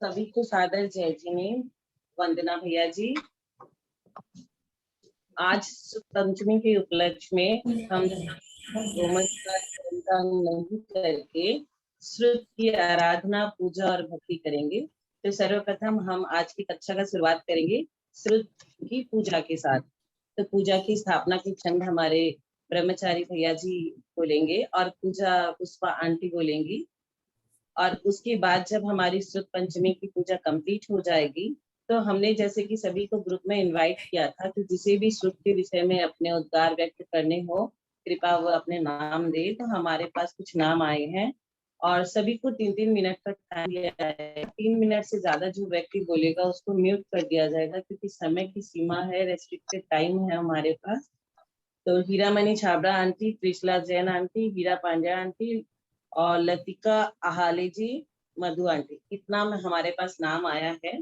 सभी को सादर जय जिने, वंदना भैया जी। आज पंचमी के उपलक्ष्य में हम गोमंत का नहीं करके श्रुत की आराधना, पूजा और भक्ति करेंगे। तो सर्वप्रथम हम आज की कक्षा का शुरुआत करेंगे श्रुत की पूजा के साथ। तो पूजा की स्थापना के छंद हमारे ब्रह्मचारी भैया जी बोलेंगे और पूजा पुष्पा आंटी बोलेंगी। और उसके बाद जब हमारी श्रुत पंचमी की पूजा कंप्लीट हो जाएगी तो हमने जैसे कि सभी को ग्रुप में इनवाइट किया था कि जिसे भी श्रुत के विषय में अपने उद्गार व्यक्त करने हो कृपा वो अपने नाम दे। तो हमारे पास कुछ नाम आए हैं और सभी को 3-3 मिनट का टाइम दिया जाएगा। 3 मिनट से ज्यादा जो व्यक्ति बोलेगा उसको म्यूट कर दिया जाएगा क्योंकि समय की सीमा है, रेस्ट्रिक्टेड टाइम है हमारे पास। तो हीरामणि छाबड़ा आंटी, त्रिशला जैन आंटी, हीरा पांड्या आंटी और लतिका आहाले जी, मधु आंटी, इतना में हमारे पास नाम आया है।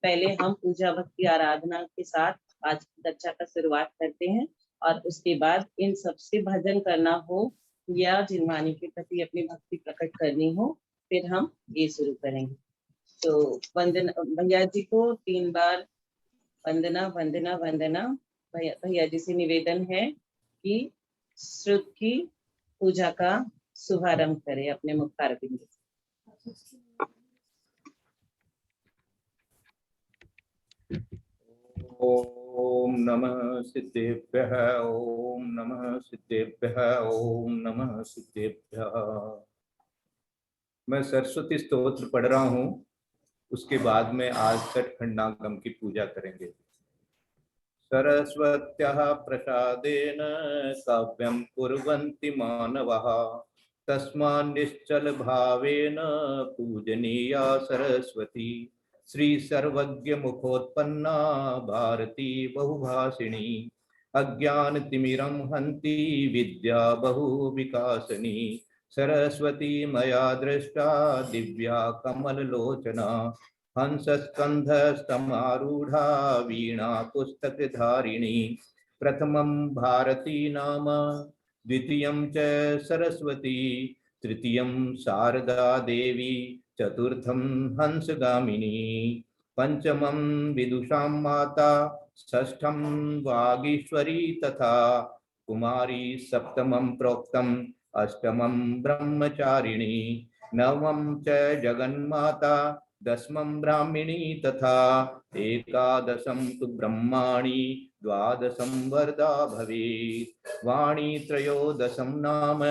पहले हम पूजा भक्ति आराधना के साथ आज की कक्षा का शुरुआत करते हैं और उसके बाद इन सबसे भजन करना हो या जिनवानी के प्रति अपनी भक्ति प्रकट करनी हो फिर हम ये शुरू करेंगे। तो वंदना भैया जी को 3 बार वंदना वंदना वंदना। भैया जी से निवेदन है कि श्रुत की पूजा का शुभारंभ करें अपने मुखारबिंद से। ओम नमः सिद्धेभ्यः, ओम नमः सिद्धेभ्यः, ओम नमः सिद्धेभ्यः। मैं सरस्वती स्तोत्र पढ़ रहा हूँ, उसके बाद में आज छठ खंडागम की पूजा करेंगे। सरस्वत्याः प्रसादेन काव्यं कुर्वन्ति मानवाः, तस्मात् निश्चल भावेन पूजनीया सरस्वती। श्री सर्वज्ञ मुखोत्पन्ना भारती बहुभाषिणी, अज्ञानतिमिरं हन्ति विद्या बहुविकासिनी। सरस्वती मया दृष्टा दिव्या कमललोचना, हंसस्कन्धस्तमारूढ़ा वीणा पुस्तकधारिणी। प्रथमं भारती नाम, द्वितीयं च सरस्वती, तृतीयं शारदा देवी, चतुर्थं हंसगामिनी, पंचमं विदुषां माता, षष्ठं वागीश्वरी तथा कुमारी, सप्तमं प्रोक्तम्, अष्टमं ब्रह्मचारिणी, नवमं च जगन्माता, दशमं ब्राह्मिणी तथा एकादशं तु ब्रह्माणी, द्वादशं वरदा भवेत्। वाणी त्रयोदशं नाम,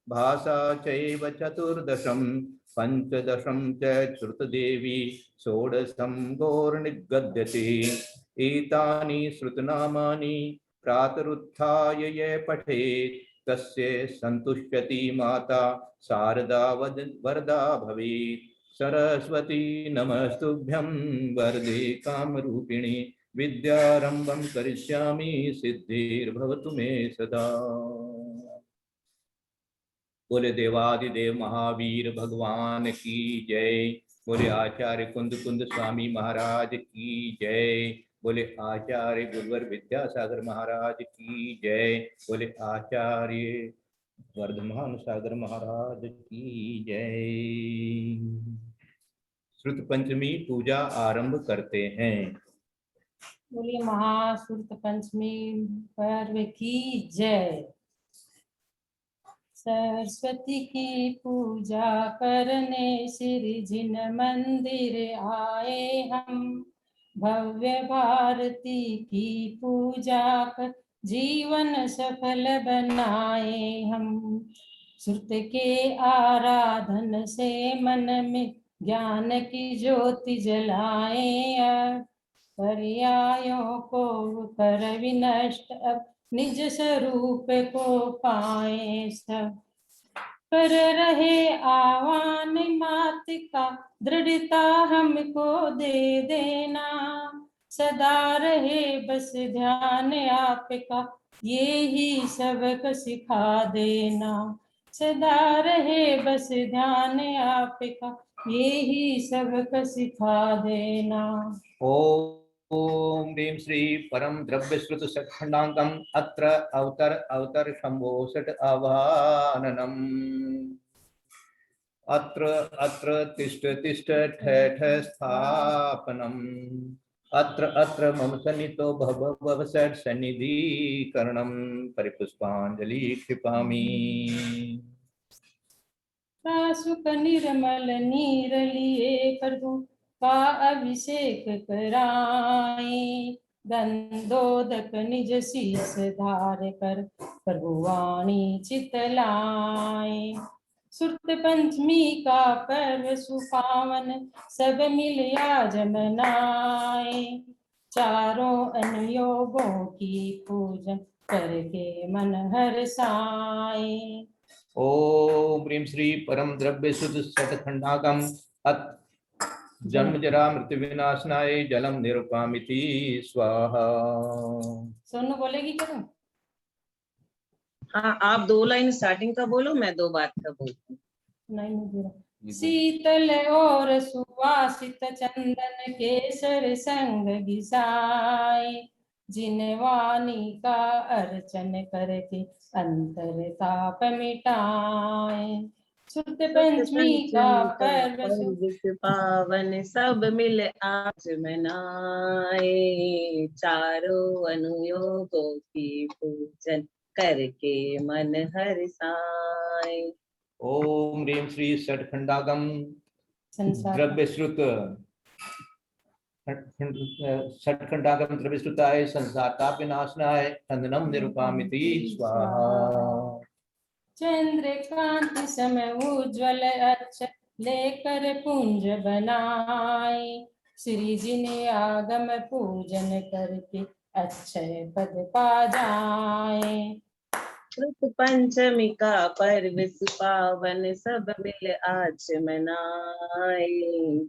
भाषा चैव चतुर्दशं, पंचदशं च श्रुतदेवी, षोडशं गौर्निगद्यते। एतानि श्रुतनामानि प्रातरुत्थाय ये पठेत् तस्य संतुष्यति माता शारदा वरदा भवेत्। सरस्वती नमस्तुभ्यं वरदे कामरूपिणी, विद्यारंभं करिष्यामि सिद्धिर्भवतु मे सदा। बोले देवादिदेव महावीर भगवान की जय। बोले आचार्य कुंद कुंद स्वामी महाराज की जय। बोले आचार्य गुरुवर विद्यासागर महाराज की जय। बोले आचार्य वर्धमान सागर महाराज की जय। श्रुत पंचमी पूजा आरंभ करते हैं। बोलिए महाश्रुत पंचमी पर्व की जय। सरस्वती की पूजा करने श्री जिन मंदिर आए हम, भव्य भारती की पूजा कर जीवन सफल बनाए हम। श्रुत के आराधन से मन में ज्ञान की ज्योति जलाए, पर्यायों को कर विनष्ट अब निज स्वरूप को पाए सब। कर रहे आह्वान मात का दृढ़ता हमको दे देना, सदा रहे बस ध्यान आपका ये ही सबक सिखा देना। सदा रहे बस ध्यान आपका ये ही सबक सिखा देना। ओम ह्रीं श्री परम द्रव्य श्रुत सत्खंडांगम अत्र अवतर अवतर शंभो षट आवाहननम। अत्र अत्र तिष्ठ तिष्ठ ठः ठः स्थापनम् अत्र अत्र मम सन्निधौ भव भव सन्निधिकरणं परिपुष्पाञ्जलि क्षिपामि। सुख निर्मल नीर लिए प्रभु का अभिषेक कराए, दंडोदक निज शीस धार कर प्रभु वाणी चितलाए। सुरत पंचमी का पर्व सुपावन सब मिल आज मनाए, चारों अनुयोगों की पूजन करके मन हर्षाए। ओम ह्रीं श्री परम द्रव्य शुद्ध सतखंडागम अत जन्म जरा मृत्यु विनाशनाय जलम निरुपामिति स्वाहा। सोनू बोलेगी क्या? हाँ, आप 2 लाइन स्टार्टिंग का बोलो, मैं 2 बात का बोलती हूँ। नहीं मुझे शीतल और सुवासित चंदन केसर संग घिसाए, जिन वाणी का अर्चन करके अंतरताप मिटाए। सुत पंचमी का पर्व पावन सब मिल आज मनाए, चारों अनुयोगों की पूजन करके मन हर्षाए। ओम ह्रीं श्री सटखंडागम द्रव्य श्रुत सटखंडागम द्रव्य श्रुताय संसार ताप विनाशनाय चंदनम निरुपामिति स्वाहा। चंद्रकांति समय उज्ज्वल अक्ष लेकर पुंज बनाए, श्री जी ने आगम पूजन करके अक्षय पद पा जाए। कृत पंचमी का पर्व सुपावन सब मिल आज मनाए,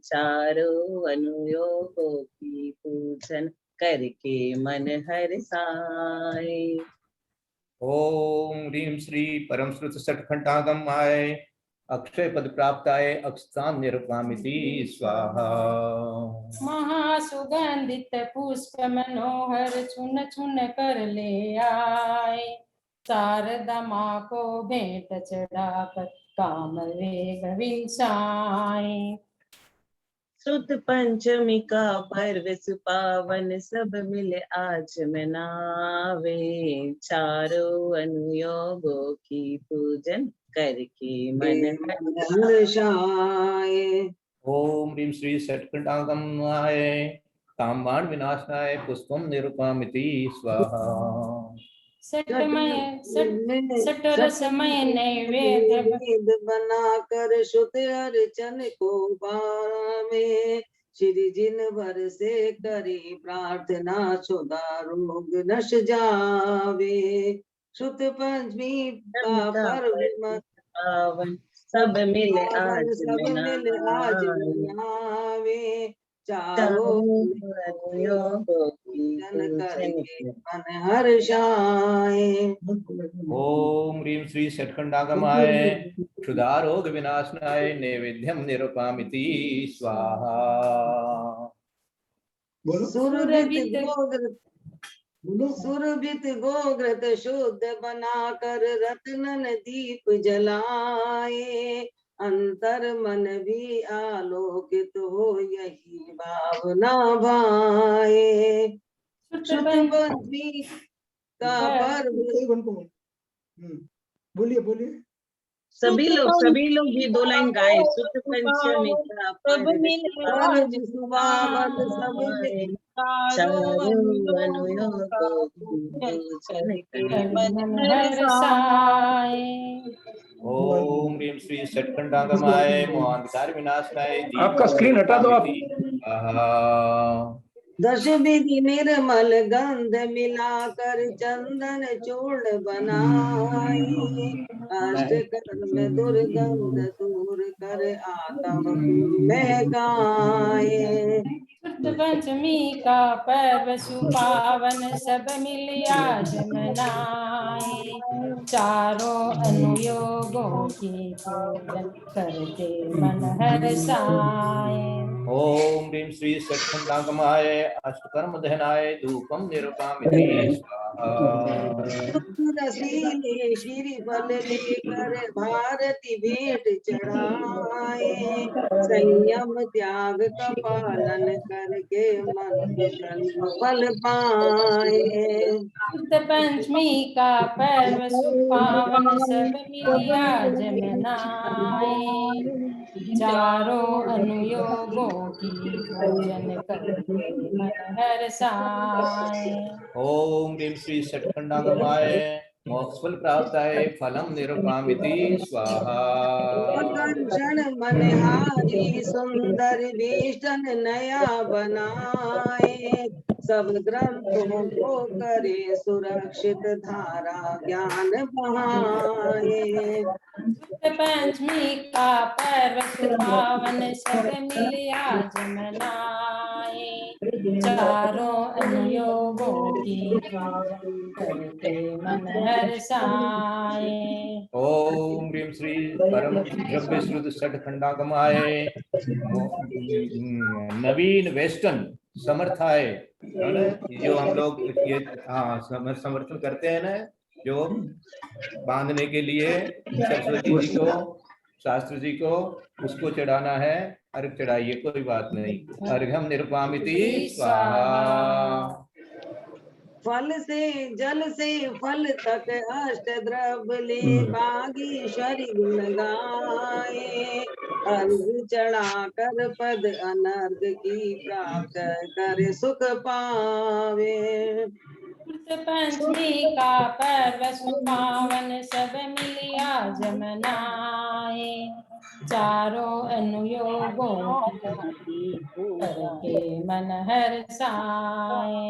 चारों अनुयोगों की पूजन करके मन हर्षाए। ओम ह्रीं श्री परम श्रुत सटखंडागम आय अक्षय पद प्राप्ताय अक्षतान निरुपामिति स्वाहा। महासुगंधित पुष्प मनोहर चुन चुन कर ले आए, शारदा माँ को भेंट चढ़ाकर काम वेग विंसाए। सुत पंचमी का पर्व सुपावन सब मिल आज मनावे, चारों अनुयोगों की पूजन करके मन हर्षाए। ओम ह्रीं श्री सटखंडागमाय कामबाण विनाशनाय पुष्पम निरुपामिति स्वाहा। सटरसमय नैवेद्य बनाकर शुद्ध अर्चन को पावे, श्री जिन भर से करी प्रार्थना क्षुधा रोग नश जावे। शुद्ध पंचमी का पर्व पावन सब मिल आज मनावे, चारों अनुयोगों की करके मन हर्षाए। ओम ह्रीं श्री सटखंडागमाय क्षुधा रोग विनाशनाय नैवेद्यम निरुपामिति स्वाहा। सुरभित गोघृत शुद्ध बनाकर रत्नन दीप जलाए, अंतर मन भी आलोकित हो यही भावना भाए। शुद्ध पंचमी का पर्व बोलिए बोलिए सभी लोग भी 2 लाइन गाए। शुद्ध पंचमी का पर्व सुपावन सब मिल चारों अनुयोगों की पूजन करके मन हर्षाए। ओम ह्रीं श्री सटखंडागमाय मोहांधकार विनाशनाय आपका स्क्रीन हटा दो आप। दश विधि निर्मल गंध मिलाकर चंदन चूर्ण बनाए, अष्ट कर्म दुर्गंध दूर कर आत्म महकाए। पंचमी का पर्व सुपावन सब मिल आज मनाए, चारों अनुयोगों की पूजन करके मन हर्षाए। ओम ह्रीं श्री सटखंडागमाय अष्टकर्म दहनाय धूपम निरुपामिति स्वाहा। रसीले श्री फल लेकर भारती भेंट चढ़ाए, संयम त्याग का पालन करके मन जन्म फल पाए। शुद्ध पंचमी का पर्व सुपावन सब मिलिया जमनाए, चारों अनुयोगों की पूजन करके मन हर्षाए। ओम ह्रीं श्री षट्खंडागमाय मोक्षफल प्राप्ताय फलम निरुपामिति स्वाहा। आकर्षण मनहारी सुंदर भीषण नया बनाए, सब ग्रंथों को करे सुरक्षित धारा ज्ञान बहाए। पंचमी का पर्व सुपावन सब मिलिया जमनाए, चारों अनुयोगों की पूजन करके मन हर्षाए। ओम ह्रीं श्री परम द्रव्य श्रुत षट्खंडागमाय नवीन वेस्टर्न समर्थाय, है ना, जो हम लोग ये समर्थन करते हैं ना, जो बांधने के लिए सरस्वती जी को, शास्त्र जी को, उसको चढ़ाना है। अर्घ चढ़ाइए, कोई बात नहीं। अर्घम निरुपामिति स्वाहा। फल से जल से फल तक अष्ट द्रव्य ले बागीश्वरी गुण गाए, अर्घ चढ़ा कर पद अनर्घ की प्राप्त कर सुख पावे। पंचमी का पर्व सुपावन सब मिलिया जमनाए, चारों अनुयोगों की करके मन हर्षाए।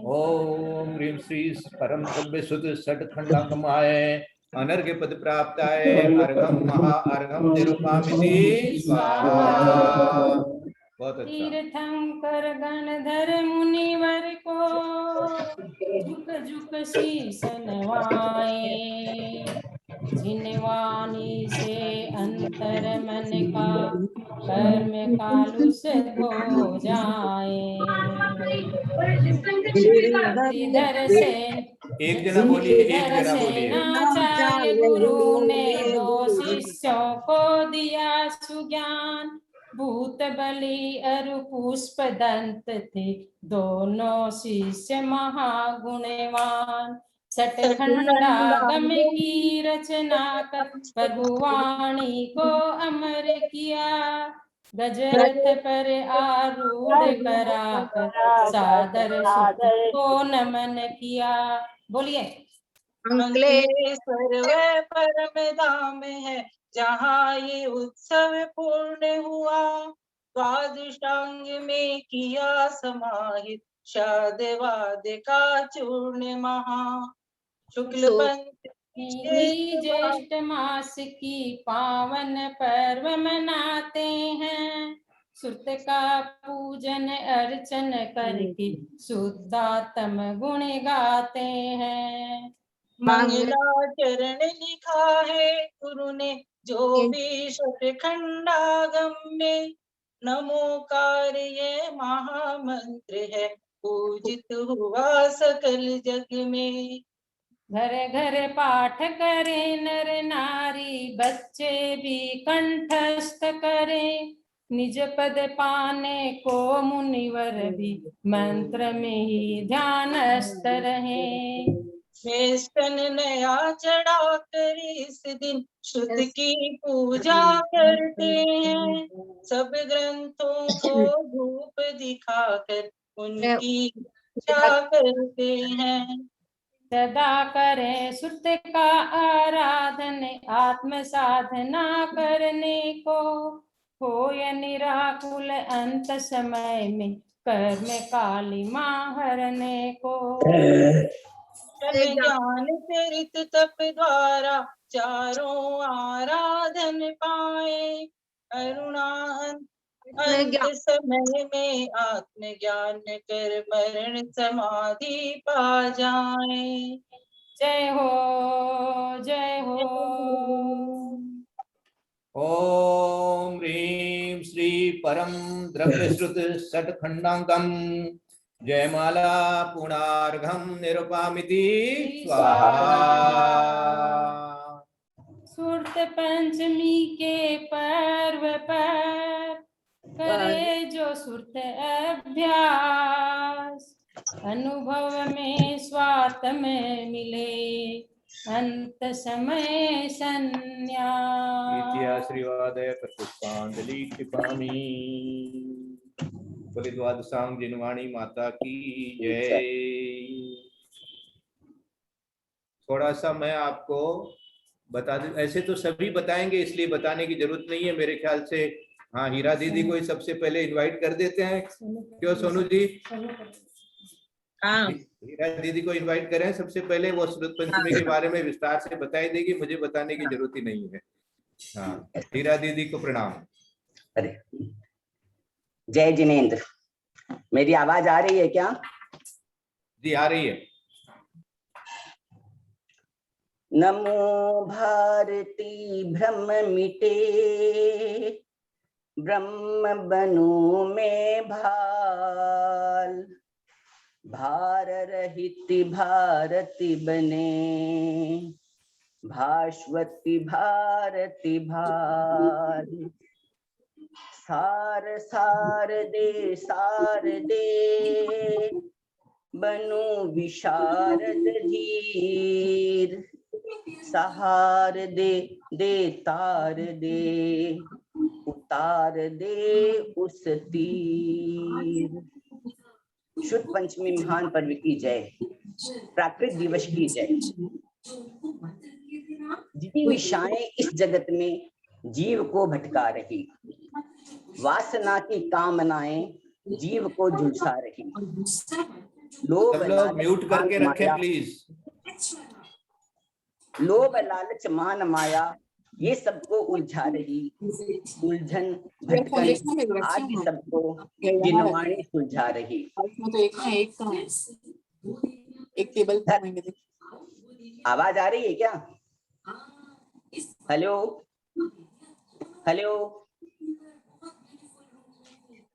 ओम ह्रीं श्री परम द्रव्य सुत षट्खंडागमाय अनर्घ पद प्राप्ताय अर्घम महा अर्घम निरुपामिति स्वाहा। बहुत अच्छा। तीर्थंकर गणधर मुनिवर को झुक झुक शीश नवाए, जिनवानी से अंतर मन का कर्म कालुष धो जाए। श्रीधर से एक जना बोलिए, एक जना बोलिए। आचार्य गुरु ने दो शिष्यों को दिया सुज्ञान, भूत बलि अरु पुष्प दंत थे दोनों शिष्य महागुणवान। षट्खंडागम की रचना कर प्रभुवाणी को अमर किया, गजरथ पर आरूढ़ कराकर सादर सुत को नमन किया। बोलिए। अंकलेश्वर वह परम धाम है जहाँ ये उत्सव पूर्ण हुआ, द्वादशांग में किया समाहित शादवाद का चूर्ण महा। शुक्ल पंचमी ज्येष्ठ मास की पावन पर्व मनाते हैं, सुत का पूजन अर्चन करके शुद्धात्म गुण गाते हैं। मंगलाचरण लिखा है गुरु ने जो भी षट्खंडागम में, नमोकार ये महामंत्र है पूजित हुआ सकल जग में। घर घर पाठ करे नर नारी, बच्चे भी कंठस्थ करे, निज पद पाने को मुनिवर भी मंत्र में ही ध्यानस्थ रहे। वेस्टन नया चढ़ा कर इस दिन शुद्ध की पूजा करते हैं, सब ग्रंथों को धूप दिखाकर उनकी पूजा करते हैं। सदा करें सुत का आराधन, आत्म साधना करने को होय निराकुल अंत समय में कर्म कालिमा हरने को। ज्ञान चरित तप द्वारा चारों आराधन पाए, अरुणा अंत समय में आत्मज्ञान कर मरण समाधि पा जाए। जय हो जय हो। ओम ह्रीं श्री परम द्रव्य श्रुत षट्खंडागम जयमाला पुणार्घम निरुपामिति स्वाहा। सुरत पंचमी के पर्व पर करे जो सुरत अभ्यास, अनुभव में स्वात में मिले अंत समय संन्यास। इत्याश्रीवादय पुष्पांजलि क्षिपामि। द्वादशांग जिनवाणी माता की जय। थोड़ा सा मैं आपको बता दूं, ऐसे तो सभी बताएंगे इसलिए बताने की जरूरत नहीं है मेरे ख्याल से। हाँ, हीरा दीदी को सबसे पहले इनवाइट कर देते हैं, क्यों सोनू जी? हाँ, हीरा दीदी को इनवाइट करें सबसे पहले, वो श्रुत पंचमी के बारे में विस्तार से बताई देगी, मुझे बताने की जरूरत ही नहीं है। हाँ, हीरा दीदी को प्रणाम। अरे जय जिनेन्द्र, मेरी आवाज आ रही है क्या? जी आ रही है। नमो भारती भ्रम मिटे, ब्रह्म बनो में भाल, भार रहित भारती बने, भास्वती भारती भाल। सार सार दे बनो विशारद धीर, सहार दे तार दे, उतार दे उस तीर। शुद्ध पंचमी महान पर्व की जय, प्राकृत दिवस की जय। जितनी विषाएं इस जगत में जीव को भटका रही, वासना की कामनाएं जीव को झुलसा रही, लोभ म्यूट करके रखें प्लीज। लोभ लालच मान माया ये सबको उलझा रही, उलझन भटकन आदि सबको जिनवाणी सुलझा रही। एक टेबल आवाज आ रही है क्या? हेलो हेलो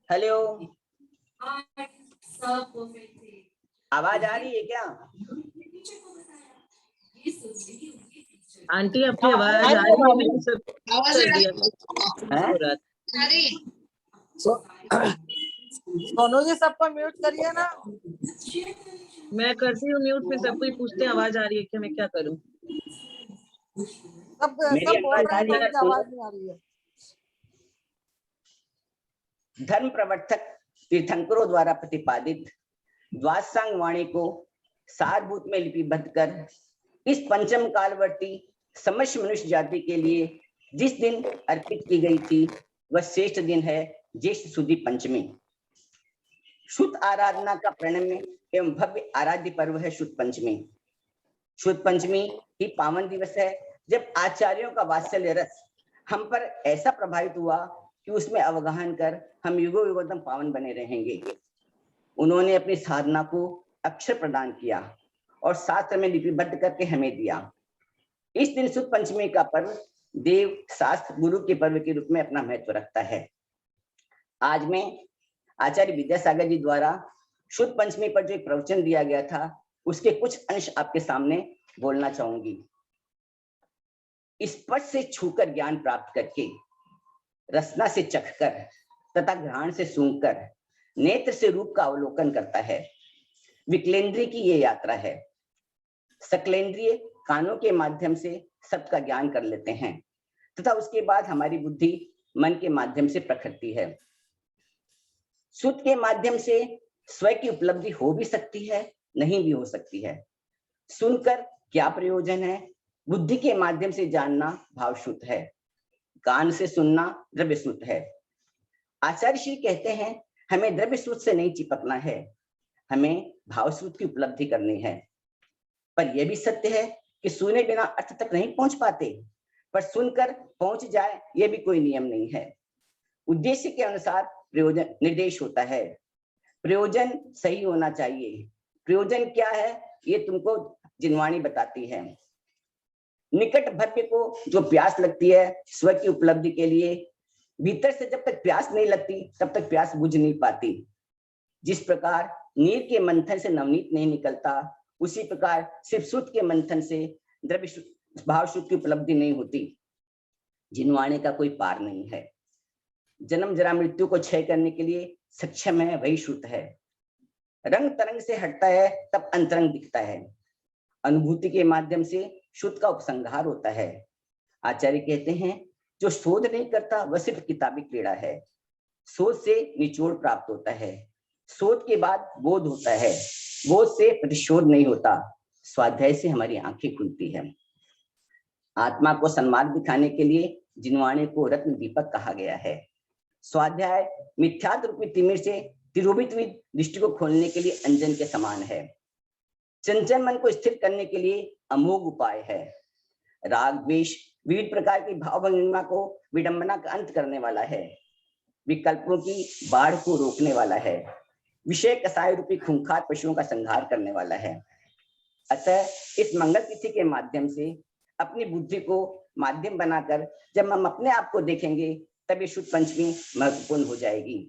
हेलो, आवाज आ रही है क्या? आंटी आपकी आवाज आ रही है, मैंने सब कर दिया। दोनों जी सबको म्यूट करिए ना। मैं करती हूँ म्यूट, फिर सब कोई पूछते हैं आवाज आ रही है क्या, मैं क्या करूँ? सब बोल रहे हैं, आवाज नहीं आ रही है। धर्म प्रवर्तक तीर्थंकरों द्वारा प्रतिपादित द्वादशांग वाणी को सारभूत में लिपिबद्ध कर इस पंचम कालवर्ती समस्त मनुष्य जाति के लिए जिस दिन अर्पित की गई थी वह श्रेष्ठ दिन है ज्येष्ठ सुदी पंचमी। शुद्ध आराधना का प्रणम्य एवं भव्य आराध्य पर्व है शुद्ध पंचमी। शुद्ध पंचमी ही पावन दिवस है जब आचार्यों का वात्सल्य रस हम पर ऐसा प्रभावित हुआ कि उसमें अवगाहन कर हम युगों युगों तक पावन बने रहेंगे। उन्होंने अपनी साधना को अक्षर प्रदान किया और शास्त्र में लिपिबद्ध करके हमें दिया। इस दिन शुद्ध पंचमी का पर्व देव शास्त्र गुरु के पर्व के रूप में अपना महत्व रखता है। आज मैं आचार्य विद्यासागर जी द्वारा शुद्ध पंचमी पर जो एक प्रवचन दिया गया था उसके कुछ अंश आपके सामने बोलना चाहूंगी। स्पर्श से छूकर ज्ञान प्राप्त करके, रसना से चखकर तथा घ्राण से सूंघकर, नेत्र से रूप का अवलोकन करता है। विकलेंद्रिय की ये यात्रा है। सकलेंद्रिय कानों के माध्यम से सबका ज्ञान कर लेते हैं तथा उसके बाद हमारी बुद्धि मन के माध्यम से प्रखरती है। शुद्ध के माध्यम से स्वयं की उपलब्धि हो भी सकती है, नहीं भी हो सकती है। सुनकर क्या प्रयोजन है? बुद्धि के माध्यम से जानना भाव शुद्ध है, कान से सुनना द्रव्य शुद्ध है। आचार्य श्री कहते हैं हमें द्रव्य शुद्ध से नहीं चिपकना है, हमें भाव शुद्ध की उपलब्धि करनी है। पर यह भी सत्य है कि सुने बिना अर्थ तक नहीं पहुंच पाते, पर सुनकर पहुंच जाए यह भी कोई नियम नहीं है। उद्देश्य के अनुसार प्रयोजन निर्देश होता है। प्रयोजन सही होना चाहिए। प्रयोजन क्या है ये तुमको जिनवाणी बताती है। निकट भव्य को जो प्यास लगती है स्व की उपलब्धि के लिए, भीतर से जब तक प्यास नहीं लगती तब तक प्यास बुझ नहीं पाती। जिस प्रकार नीर के मंथन से नवनीत नहीं निकलता, उसी प्रकार सिर्फ शुद्ध के मंथन से द्रव्य भाव शुद्ध की उपलब्धि नहीं होती। जिनवाणी का कोई पार नहीं है। जन्म जरा मृत्यु को क्षय करने के लिए सक्षम है, वही शुद्ध है। रंग तरंग से हटता है तब अंतरंग दिखता है। अनुभूति के माध्यम से शुद्ध का उपसंहार होता है। आचार्य कहते हैं जो शोध नहीं करता वह सिर्फ किताबी क्रीड़ा है। शोध से निचोड़ प्राप्त होता है, शोध के बाद बोध होता है, बोध से प्रतिशोध नहीं होता, स्वाध्याय से हमारी आंखें खुलती है। आत्मा को सन्मार्ग दिखाने के लिए जिनवाणी को रत्न दीपक कहा गया है। स्वाध्याय मिथ्यात्व रूपी तिमिर से तिरोहित हुई दृष्टि को खोलने के लिए अंजन के समान है। चंचल मन को स्थिर करने के लिए अमोघ उपाय है। राग द्वेष विविध प्रकार की भाव भंगिमा को विडंबना का अंत करने वाला है। विकल्पों की बाढ़ को रोकने वाला है। विषय कसाय रूपी खूंखार पशुओं का संहार करने वाला है। अतः इस मंगल तिथि के माध्यम से अपनी बुद्धि को माध्यम बनाकर जब हम अपने आप को देखेंगे तब ये शुद्ध पंचमी महत्वपूर्ण हो जाएगी।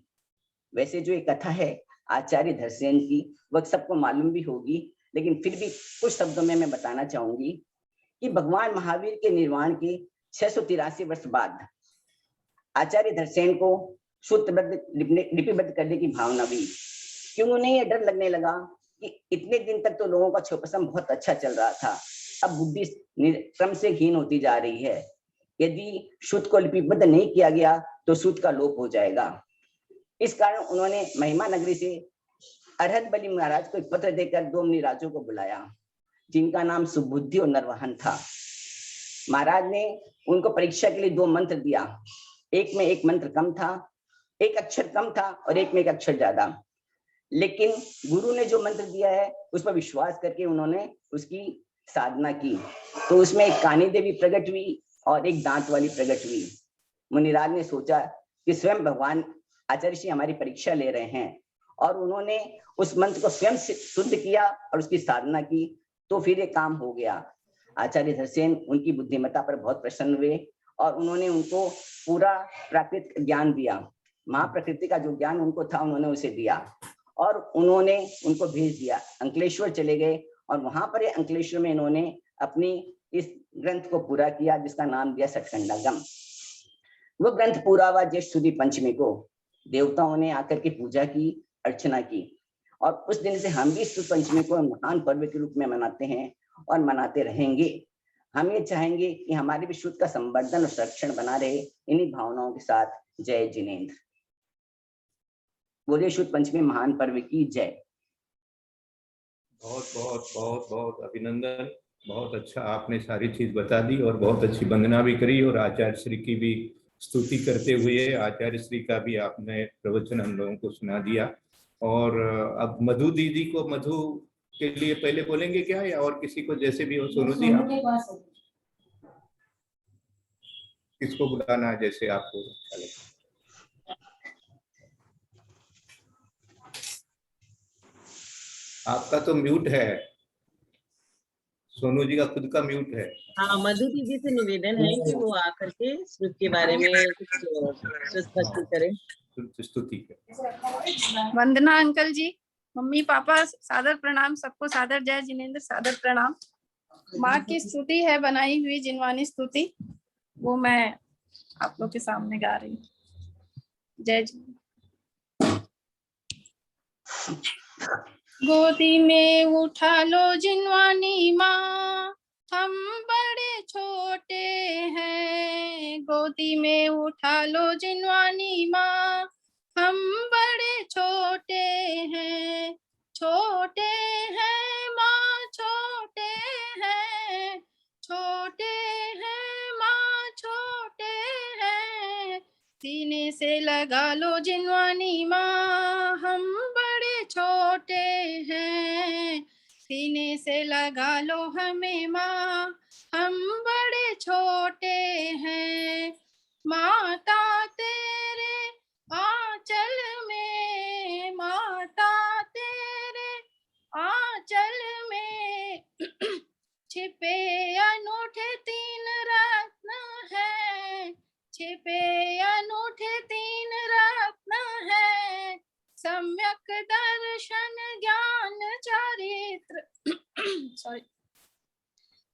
वैसे जो ये कथा है आचार्य धरसेन की, वह सबको मालूम भी होगी, लेकिन फिर भी कुछ शब्दों में मैं बताना चाहूंगी कि भगवान महावीर के निर्वाण के 683 वर्ष बाद आचार्य धरसेन को सूत्रबद्ध लिपिबद्ध करने की भावना हुई। क्यों उन्हें यह डर लगने लगा कि इतने दिन तक तो लोगों का क्षोभसम बहुत अच्छा चल रहा था, अब बुद्धि क्रम से हीन होती जा रही है। यदि शुद्ध को लिपिबद्ध नहीं किया गया तो शुद्ध का लोप हो जाएगा। इस कारण उन्होंने महिमा नगरी से अरहत बलि महाराज को एक पत्र देकर 2 मुनिराजों को बुलाया, जिनका नाम सुबुद्धि और नरवाहन था। महाराज ने उनको परीक्षा के लिए 2 मंत्र दिया। एक में एक मंत्र कम था, एक अक्षर कम था और एक में एक अक्षर ज्यादा, लेकिन गुरु ने जो मंत्र दिया है उस पर विश्वास करके उन्होंने उसकी साधना की। तो उसमें एक कानी देवी प्रकट हुई और एक दांत वाली प्रकट हुई। मुनिराज ने सोचा कि स्वयं भगवान आचार्य श्री हमारी परीक्षा ले रहे हैं, और उन्होंने उस मंत्र को स्वयं शुद्ध किया और उसकी साधना की, तो फिर ये काम हो गया। आचार्य धरसेन उनकी बुद्धिमत्ता पर बहुत प्रसन्न हुए और उन्होंने उनको पूरा प्राकृतिक ज्ञान दिया। महाप्रकृति का जो ज्ञान उनको था उन्होंने उसे दिया और उन्होंने उनको भेज दिया। अंकलेश्वर चले गए और वहां पर अंकलेश्वर में इन्होंने अपनी इस ग्रंथ को पूरा किया, जिसका नाम दिया सठखंडागम। वो ग्रंथ पूरा हुआ ज्येष्ठ सुदी पंचमी को। देवताओं ने आकर के पूजा की, अर्चना की, और उस दिन से हम भी इस पंचमी को महान पर्व के रूप में मनाते हैं और मनाते रहेंगे। हम ये चाहेंगे कि हमारे भी शुद्ध का संवर्धन और संरक्षण बना रहे। इन्हीं भावनाओं के साथ जय जिनेंद्र। बोले शुद्ध पंचमी महान पर्व की जय। बहुत बहुत बहुत बहुत अभिनंदन। बहुत अच्छा आपने सारी चीज बता दी और बहुत अच्छी वंदना भी करी, और आचार्य श्री की भी स्तुति करते हुए आचार्य श्री का भी आपने प्रवचन हम लोगों को सुना दिया। और अब मधु दीदी को, मधु के लिए पहले बोलेंगे क्या, या और किसी को जैसे भी हो? सोनू जी आप किसको बुलाना है जैसे आपको अच्छा लगे। आपका तो म्यूट है, सोनू जी का खुद का म्यूट है। हाँ, मधु दीदी से निवेदन है कि वो आकर के श्रुत के बारे में कुछ श्रुत करें, स्तुति करें। वंदना अंकल जी, मम्मी पापा सादर प्रणाम, सबको सादर जय जिनेंद्र, सादर प्रणाम। माँ की स्तुति है बनाई हुई जिनवानी स्तुति, वो मैं आप लोग के सामने गा रही हूँ। जय जिनेंद्र। गोदी में उठा लो जिनवानी माँ, हम बड़े छोटे हैं। गोदी में उठा लो जिनवानी माँ, हम बड़े छोटे हैं। छोटे हैं माँ, छोटे हैं, छोटे हैं माँ, छोटे हैं। सीने से लगा लो जिनवानी माँ, हम बड़े छोटे हैं। सीने से लगा लो हमें माँ, हम बड़े छोटे हैं। माता तेरे आंचल में, माता तेरे आंचल में छिपे अनूठे 3 रत्न हैं। छिपे अनूठे 3 रत्न हैं। सम्यक दर्शन ज्ञान चारित्र सॉरी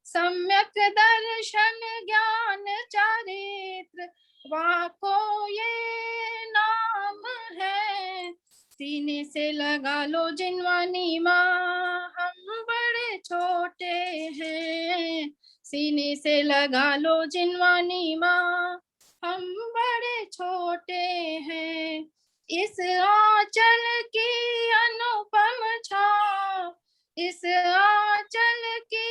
सम्यक दर्शन ज्ञान चारित्र वाको ये नाम है। सीने से लगा लो जिनवानी माँ, हम बड़े छोटे हैं। सीने से लगा लो जिनवानी माँ, हम बड़े छोटे हैं। इस आंचल की अनुपम छाँव, इस आंचल की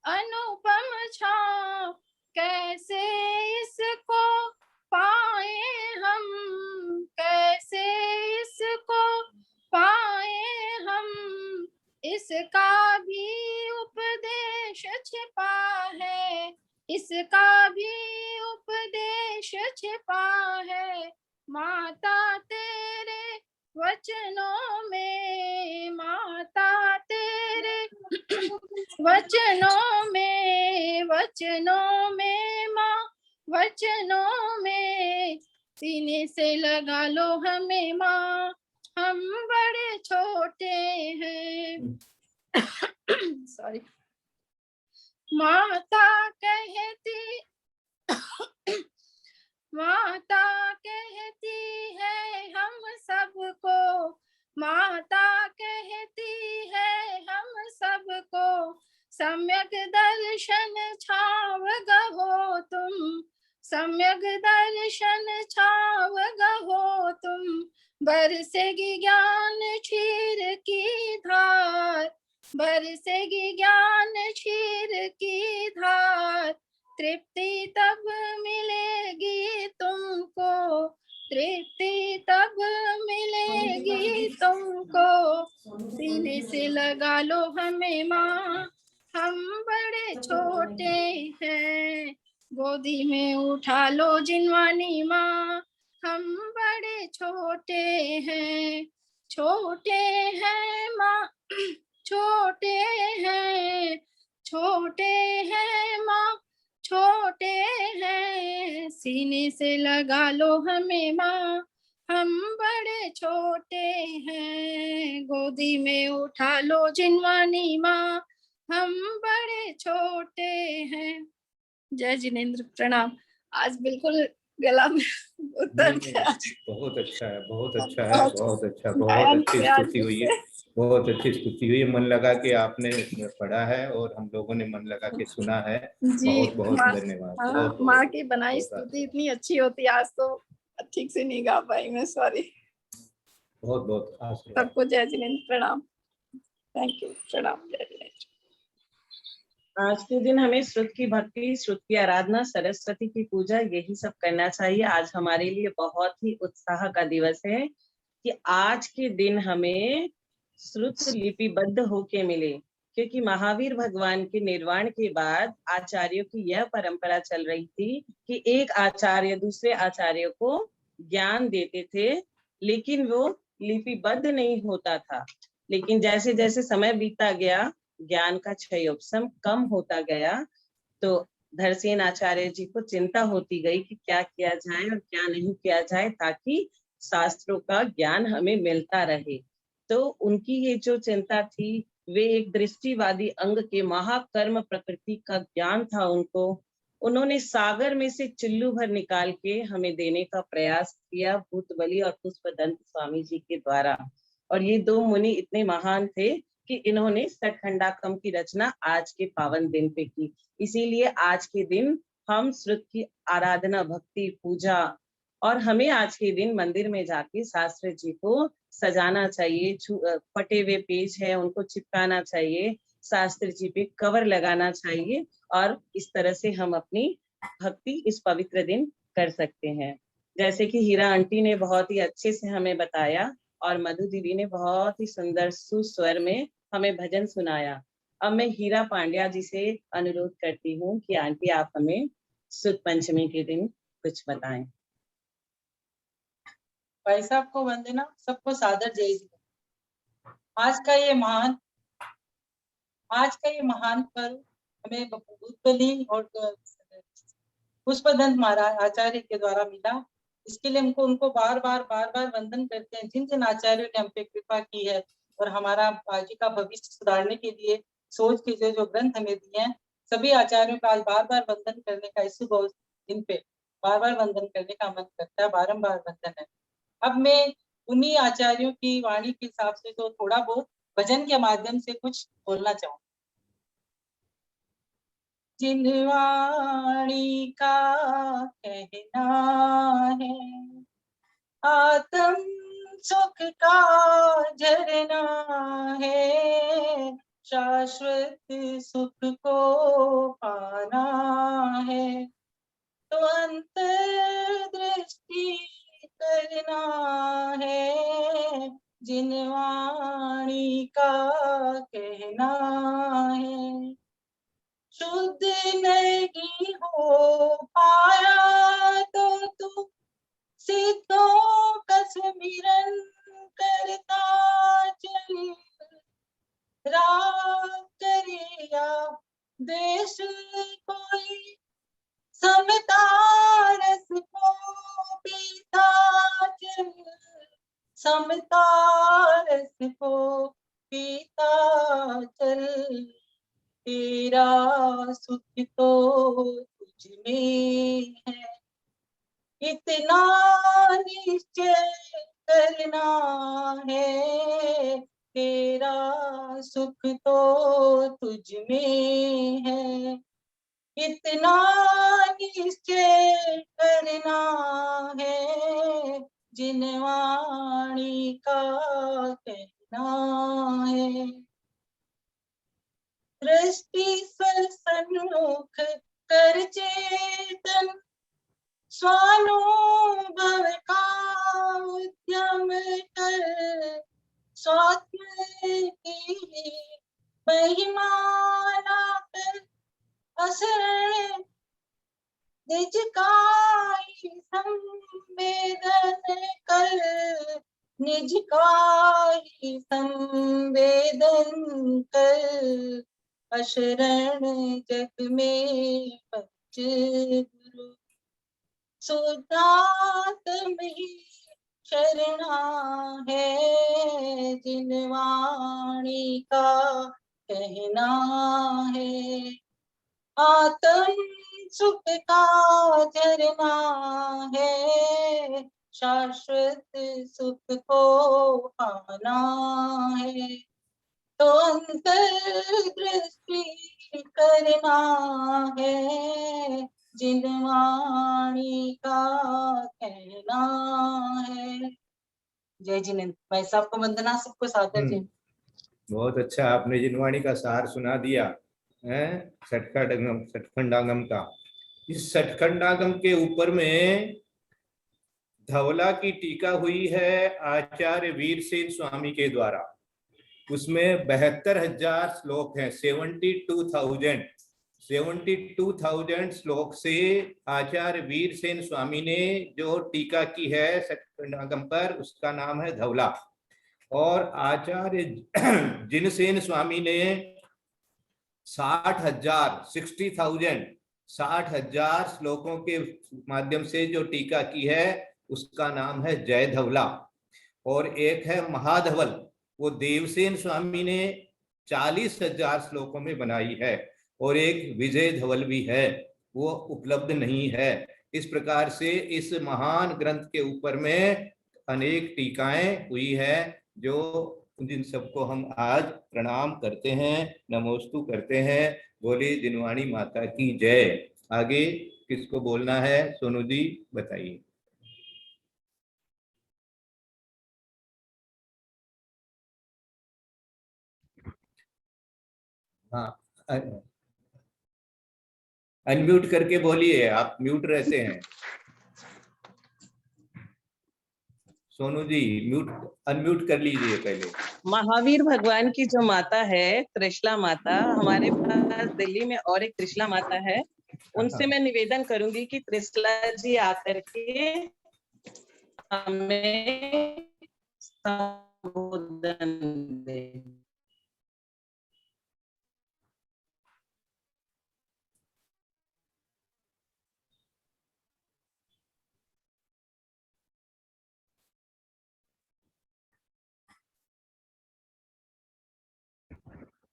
अनुपम छाँव, कैसे इसको पाए हम, कैसे इसको पाए हम। इसका भी उपदेश छिपा है, इसका भी उपदेश छिपा है। माता तेरे वचनों में, माता तेरे वचनों में, वचनों में माँ, वचनों में। सीने से लगा लो हमें माँ, हम बड़े छोटे हैं। सॉरी। माता कहती माता कहती है हम सबको, माता कहती है हम सबको, सम्यक दर्शन छाव गहो तुम, सम्यक दर्शन छाव गहो तुम। बरसेगी ज्ञान क्षीर की धार, बरसेगी ज्ञान क्षीर की धार। तृप्ति तब मिलेगी तुमको, तृप्ति तब मिलेगी तुमको। सीने से लगा लो हमें माँ, हम बड़े छोटे हैं। गोदी में उठा लो जिनवानी माँ, हम बड़े छोटे हैं। छोटे हैं माँ, छोटे हैं, छोटे हैं माँ, छोटे हैं। सीने से लगा लो हमें माँ, हम बड़े छोटे हैं। गोदी में उठा लो जिनवानी माँ, हम बड़े छोटे हैं। जय जिनेंद्र, प्रणाम। आज बिल्कुल गला में उतर गया। बहुत अच्छा है, बहुत अच्छा है, बहुत अच्छा, बहुत अच्छी स्तुति हुई है, बहुत अच्छी स्तुति हुई है। मन लगा के आपने पढ़ा है और हम लोगों ने मन लगा के सुना है। जी, बहुत बहुत धन्यवाद। हाँ, माँ की बनाई स्तुति इतनी अच्छी होती है। आज तो ठीक से नहीं गा पाई मैं, सॉरी। बहुत बहुत खास। सबको जय जिनेंद्र, प्रणाम। थैंक यू, प्रणाम, जय जिनेंद्र। आज के दिन हमें श्रुत की भक्ति, श्रुत की आराधना, सरस्वती की पूजा, यही सब करना चाहिए। आज हमारे लिए बहुत ही उत्साह का दिवस है कि आज के दिन हमें श्रुत लिपिबद्ध होके मिले, क्योंकि महावीर भगवान के निर्वाण के बाद आचार्यों की यह परंपरा चल रही थी कि एक आचार्य दूसरे आचार्य को ज्ञान देते थे, लेकिन वो लिपिबद्ध नहीं होता था। लेकिन जैसे जैसे समय बीतता गया, ज्ञान का क्षयोपशम कम होता गया, तो धरसेन आचार्य जी को चिंता होती गई कि क्या किया जाए और क्या नहीं किया जाए, ताकि शास्त्रों का ज्ञान हमें मिलता रहे। तो उनकी ये जो चिंता थी, वे एक दृष्टिवादी अंग के महाकर्म प्रकृति का ज्ञान था उनको। उन्होंने सागर में से चिल्लू भर निकाल के हमें देने का प्रयास किया, भूतबली और पुष्पदंत स्वामी जी के द्वारा। और ये दो मुनि इतने महान थे कि इन्होंने सतखंडाकम की रचना आज के पावन दिन पे की। इसीलिए आज के दिन हम श्रुत की आराधना, भक्ति, पूजा, और हमें आज के दिन मंदिर में जाके शास्त्री जी को सजाना चाहिए। फटे हुए पेज है उनको चिपकाना चाहिए, शास्त्री जी पे कवर लगाना चाहिए, और इस तरह से हम अपनी भक्ति इस पवित्र दिन कर सकते हैं। जैसे कि हीरा आंटी ने बहुत ही अच्छे से हमें बताया और मधु दीदी ने बहुत ही सुंदर सुस्वर में हमें भजन सुनाया। अब मैं हीरा पांड्या जी से अनुरोध करती हूँ कि आंटी आप हमें सुद पंचमी के दिन कुछ बताएं। भाई साहब को वंदना, सबको सादर जय जी। आज का ये महान पर्व हमें भूतबली और पुष्पदंत महाराज आचार्य के द्वारा मिला। इसके लिए हमको उनको बार बार वंदन करते हैं। जिन जिन आचार्यों ने हम पे कृपा की है और हमारा आगे का भविष्य सुधारने के लिए सोच के जो जो ग्रंथ हमें दिए हैं, सभी आचार्यों का आज बार वंदन करने का इस शुभ दिन पे बार वंदन करने का मन करता है, बारंबार वंदन है। अब मैं उन्हीं आचार्यों की वाणी के हिसाब से तो थोड़ा बहुत भजन के माध्यम से कुछ बोलना चाहूँ। जिन वाणी का कहना है आत्म सुख का झरना है, शाश्वत सुख को पाना है, तो अंतर्दृष्टि करना है, जिन वाणी का कहना है। शुद्ध नहीं हो पाया तो तू सिद्धों का सुमिरन करता चल, राग करे या द्वेष कोई समता रस को पीता चल, समता रस को पीता चल, तेरा सुख तो तुझ में है, इतना निश्चय करना है, तेरा सुख तो तुझ में है, इतना निश्चय करना है, जिन वाणी का कहना है। दृष्टि सन्मुख कर चेतन स्वानुभव का उद्यम कर, स्वात्म की महिमा लाकर असरण निज का ही संवेदन कर, निज का ही संवेदन कर, अशरण जग में पंच गुरु, सुदात्म ही शरणा है, जिन वाणी का कहना है। आत्म सुख का झरना है, शाश्वत सुख को पाना है, तो अंतर्दृष्टि करना है, जिन वाणी का कहना है। जय जिनेंद्र। मैं सबको वंदना, सबको सादर जय। बहुत अच्छा, आपने जिनवाणी का सार सुना दिया है, सठखंडागम का। इस सठखंडागम के ऊपर में धवला की टीका हुई है आचार्य वीरसेन स्वामी के द्वारा। उसमें 72,000 श्लोक हैं, 72,000 श्लोक से आचार्य वीरसेन स्वामी ने जो टीका की है सठखंडागम पर, उसका नाम है धवला। और आचार्य जिनसेन स्वामी ने 60,000 श्लोकों के माध्यम से जो टीका की है उसका नाम है जय धवला। और एक है महाधवल, वो देवसेन स्वामी ने 40,000 श्लोकों में बनाई है। और एक विजय धवल भी है, वो उपलब्ध नहीं है। इस प्रकार से इस महान ग्रंथ के ऊपर में अनेक टीकाएं हुई है, जो जिन सबको हम आज प्रणाम करते हैं, नमोस्तु करते हैं। बोले जिनवाणी माता की जय। आगे किसको बोलना है? सोनू जी बताइए। हाँ, अनम्यूट करके बोलिए, आप म्यूट रहते हैं। सोनू जी म्यूट अनम्यूट कर लीजिए पहले। महावीर भगवान की जो माता है त्रिशला माता, हमारे पास दिल्ली में और एक त्रिशला माता है, उनसे मैं निवेदन करूंगी कि त्रिशला जी आकर के हमें संबोधन दें।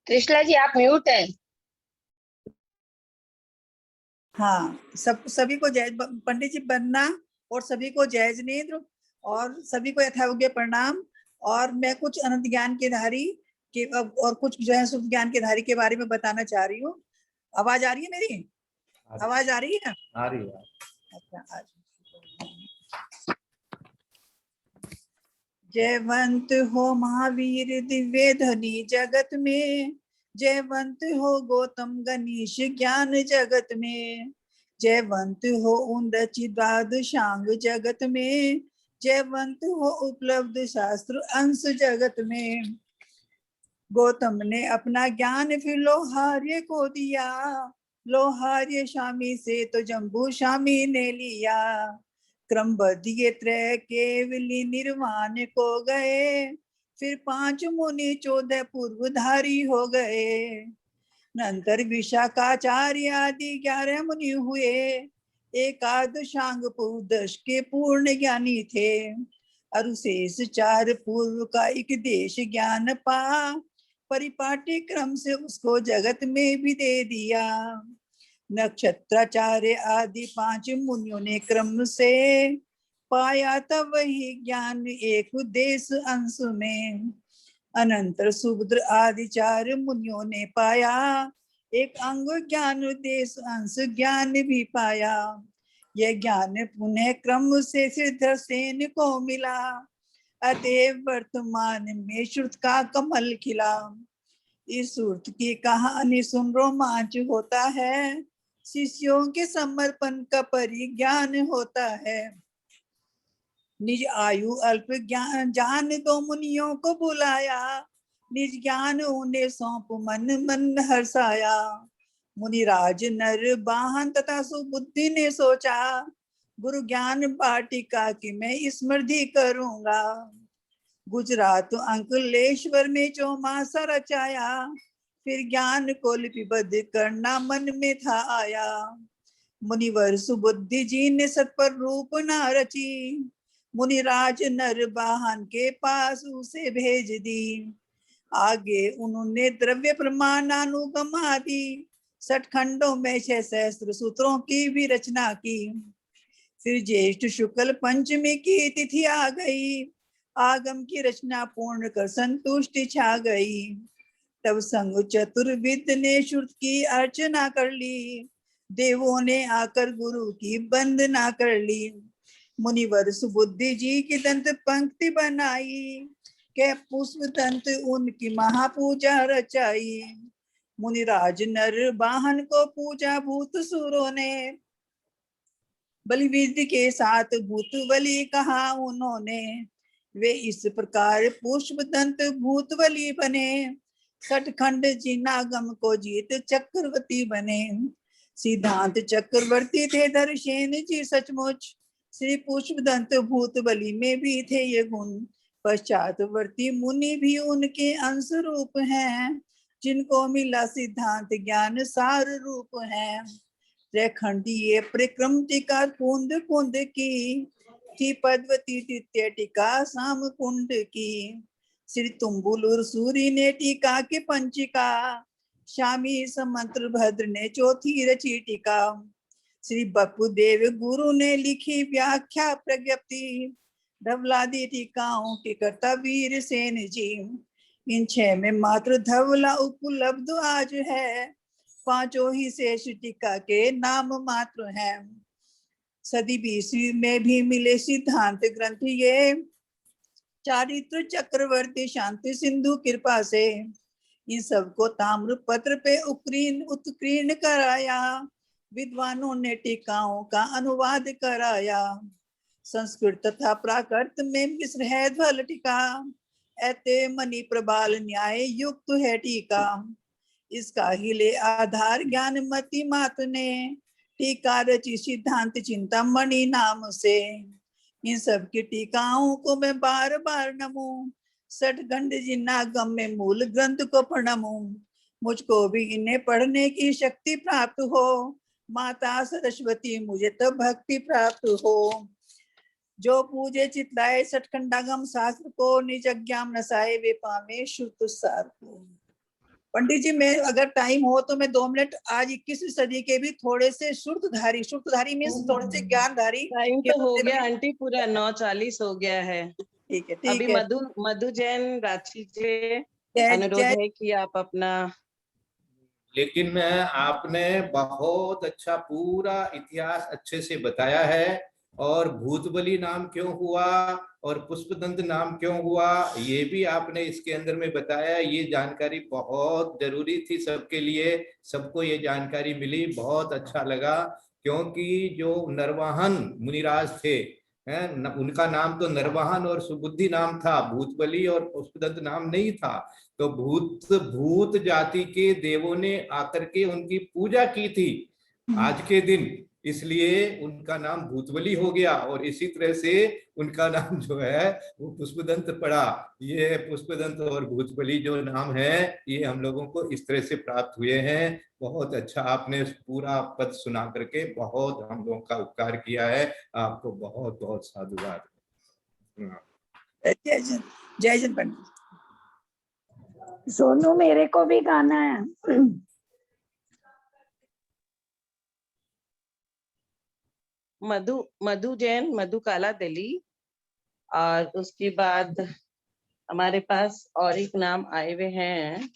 त्रिशला जी आप म्यूट हैं। हाँ, सभी को जय पंडित जी बनना और सभी को जय जिनेंद्र और सभी को यथायोग्य प्रणाम। और मैं कुछ अनंत ज्ञान के धारी के और कुछ जो है शुद्ध ज्ञान के धारी के बारे में बताना चाह रही हूँ। आवाज आ रही है मेरी? आवाज आ रही है? आ रही है। अच्छा, जयवंत हो महावीर दिव्य धनी जगत में, जयवंत हो गौतम गणेश ज्ञान जगत में, जयवंत हो उन्नति द्वादशांग जगत में, जयवंत हो उपलब्ध शास्त्र अंश जगत में। गौतम ने अपना ज्ञान फिर लोहार्य को दिया, लोहार्य शामी से तो जम्बू शामी ने लिया। क्रमबद्ध ये त्रय केवली निर्वाण को गए, फिर 5 मुनि 14 पूर्वधारी हो गए। नंतर विशाखाचार्य आदि 11 मुनि हुए, एकादशांग पूर्वदश के पूर्ण ज्ञानी थे। अरुशेष 4 पूर्व का एक देश ज्ञान पा, परिपाटी क्रम से उसको जगत में भी दे दिया। नक्षत्राचार्य आदि 5 मुनियों ने क्रम से पाया तब वही ज्ञान एक देश अंश में। अनंतर सुभद्र आदि 4 मुनियों ने पाया, एक अंग ज्ञान देश अंश ज्ञान भी पाया। यह ज्ञान पुनः क्रम से सिद्धसेन को मिला, अतएव वर्तमान में श्रुत का कमल खिला। इस श्रुत की कहानी सुन रोमांच होता है, शिष्यों के समर्पण का परिज्ञान होता है। निज आयु अल्प ज्ञान जान 2 मुनियों को बुलाया, निज ज्ञान उन्हें सौंप मन मन हर्षाया। मुनिराज नर बाहन तथा सुबुद्धि ने सोचा, गुरु ज्ञान वाटिका की मैं स्मृति करूंगा। गुजरात अंकलेश्वर में चौमासा रचाया, फिर ज्ञान को लिपिबद्ध करना मन में था आया। मुनिवर सुबुद्धि जी ने सत्पर रूप ना रची, मुनिराज नर वाहन के पास उसे भेज दी। आगे उन्होंने द्रव्य प्रमाणानुगम आदि 60 खंडों में 6 सहस्त्र सूत्रों की भी रचना की। फिर ज्येष्ठ शुक्ल पंचमी की तिथि आ गई, आगम की रचना पूर्ण कर संतुष्टि छा गई। तब संग चतुर्विद ने श्रुत की अर्चना कर ली, देवों ने आकर गुरु की वंदना कर ली। मुनिवर सुबुद्धि जी की दंत पंक्ति बनाई, के पुष्प दंत उनकी महापूजा रचाई। मुनिराज नर वाहन को पूजा भूत सुरों ने, बलि विधि के साथ भूत बलि कहा उन्होंने। वे इस प्रकार पुष्प दंत भूत बलि बने, 60 खंड जिनागम को जीत चक्रवर्ती बने। सिद्धांत चक्रवर्ती थे धर्षेन जी सचमुच, श्री पुष्प दंत भूत बलि में भी थे ये गुण। पश्चातवर्ती मुनि भी उनके अंश रूप हैं, जिनको मिला सिद्धांत ज्ञान सार रूप है। त्रैखंडीय परिक्रम टीका कुंद कुंद की, थी पद्वती तृतीय टीका साम कुंड की। श्री तुम्बुलुर सूरी ने टीका के पंचिका, शामी समंत्र भद्र ने चौथी रची टीका। श्री बपुदेव गुरु ने लिखी व्याख्या प्रज्ञप्ति, धवलादि टीकाओं के कर्ता वीर सेन जी। इन 6 में मात्र धवला उपलब्ध आज है, 5 ही शेष टीका के नाम मात्र हैं। सदी 20वीं में भी मिले सिद्धांत ग्रंथ ये, चारित्र चक्रवर्ती शांति सिंधु कृपा से। इन सबको ताम्र पत्र पे उत्कीर्ण कराया, विद्वानों ने टीकाओं का अनुवाद कराया। संस्कृत तथा प्राकृत में मिश्र है ध्वल टीका, ऐते मणि प्रबाल न्याय युक्त है टीका। इसका हिले आधार ज्ञान मति मात ने, टीका रची सिद्धांत चिंतामणि नाम से। इन सब की टीकाओं को मैं बार बार नमूं, 60 खंड जिनागम में मूल ग्रंथ को प्रणामूं। मुझको भी इन्हें पढ़ने की शक्ति प्राप्त हो, माता सरस्वती मुझे तो भक्ति प्राप्त हो। जो पूजे चितलाए 60 खंडागम शास्त्र को, निज ज्ञान नसाए वे पावे श्रुत सार को। पंडित जी, मैं अगर टाइम हो तो मैं 2 मिनट आज 21वीं सदी के भी थोड़े से श्रुतधारी मीन्स थोड़े से ज्ञानधारी टाइम तो हो गया आंटी, पूरा 9:40 हो गया है। ठीक है, अभी ठीक है। मधु जैन रांची से जय अनुरोध जय है कि आप अपना। लेकिन आपने बहुत अच्छा पूरा इतिहास अच्छे से बताया है, और भूतबली नाम क्यों हुआ और पुष्पदंत नाम क्यों हुआ ये भी आपने इसके अंदर में बताया। ये जानकारी बहुत जरूरी थी सबके लिए, सबको ये जानकारी मिली, बहुत अच्छा लगा। क्योंकि जो नरवाहन मुनिराज थे हैं, उनका नाम तो नरवाहन और सुबुद्धि नाम था, भूतबली और पुष्पदंत नाम नहीं था। तो भूत जाति के देवों ने आकर के उनकी पूजा की थी आज के दिन, इसलिए उनका नाम भूतबली हो गया। और इसी तरह से उनका नाम जो है वो पुष्पदंत पड़ा। ये पुष्पदंत और भूतबली जो नाम है ये हम लोगों को इस तरह से प्राप्त हुए हैं। बहुत अच्छा, आपने पूरा पद सुना करके बहुत हम लोगों का उपकार किया है। आपको बहुत बहुत साधुवाद। जय जन पंडित। सोनू, मेरे को भी गाना है। मधु जैन, मधु काला दिल्ली, और उसके बाद हमारे पास और एक नाम आए हुए हैं,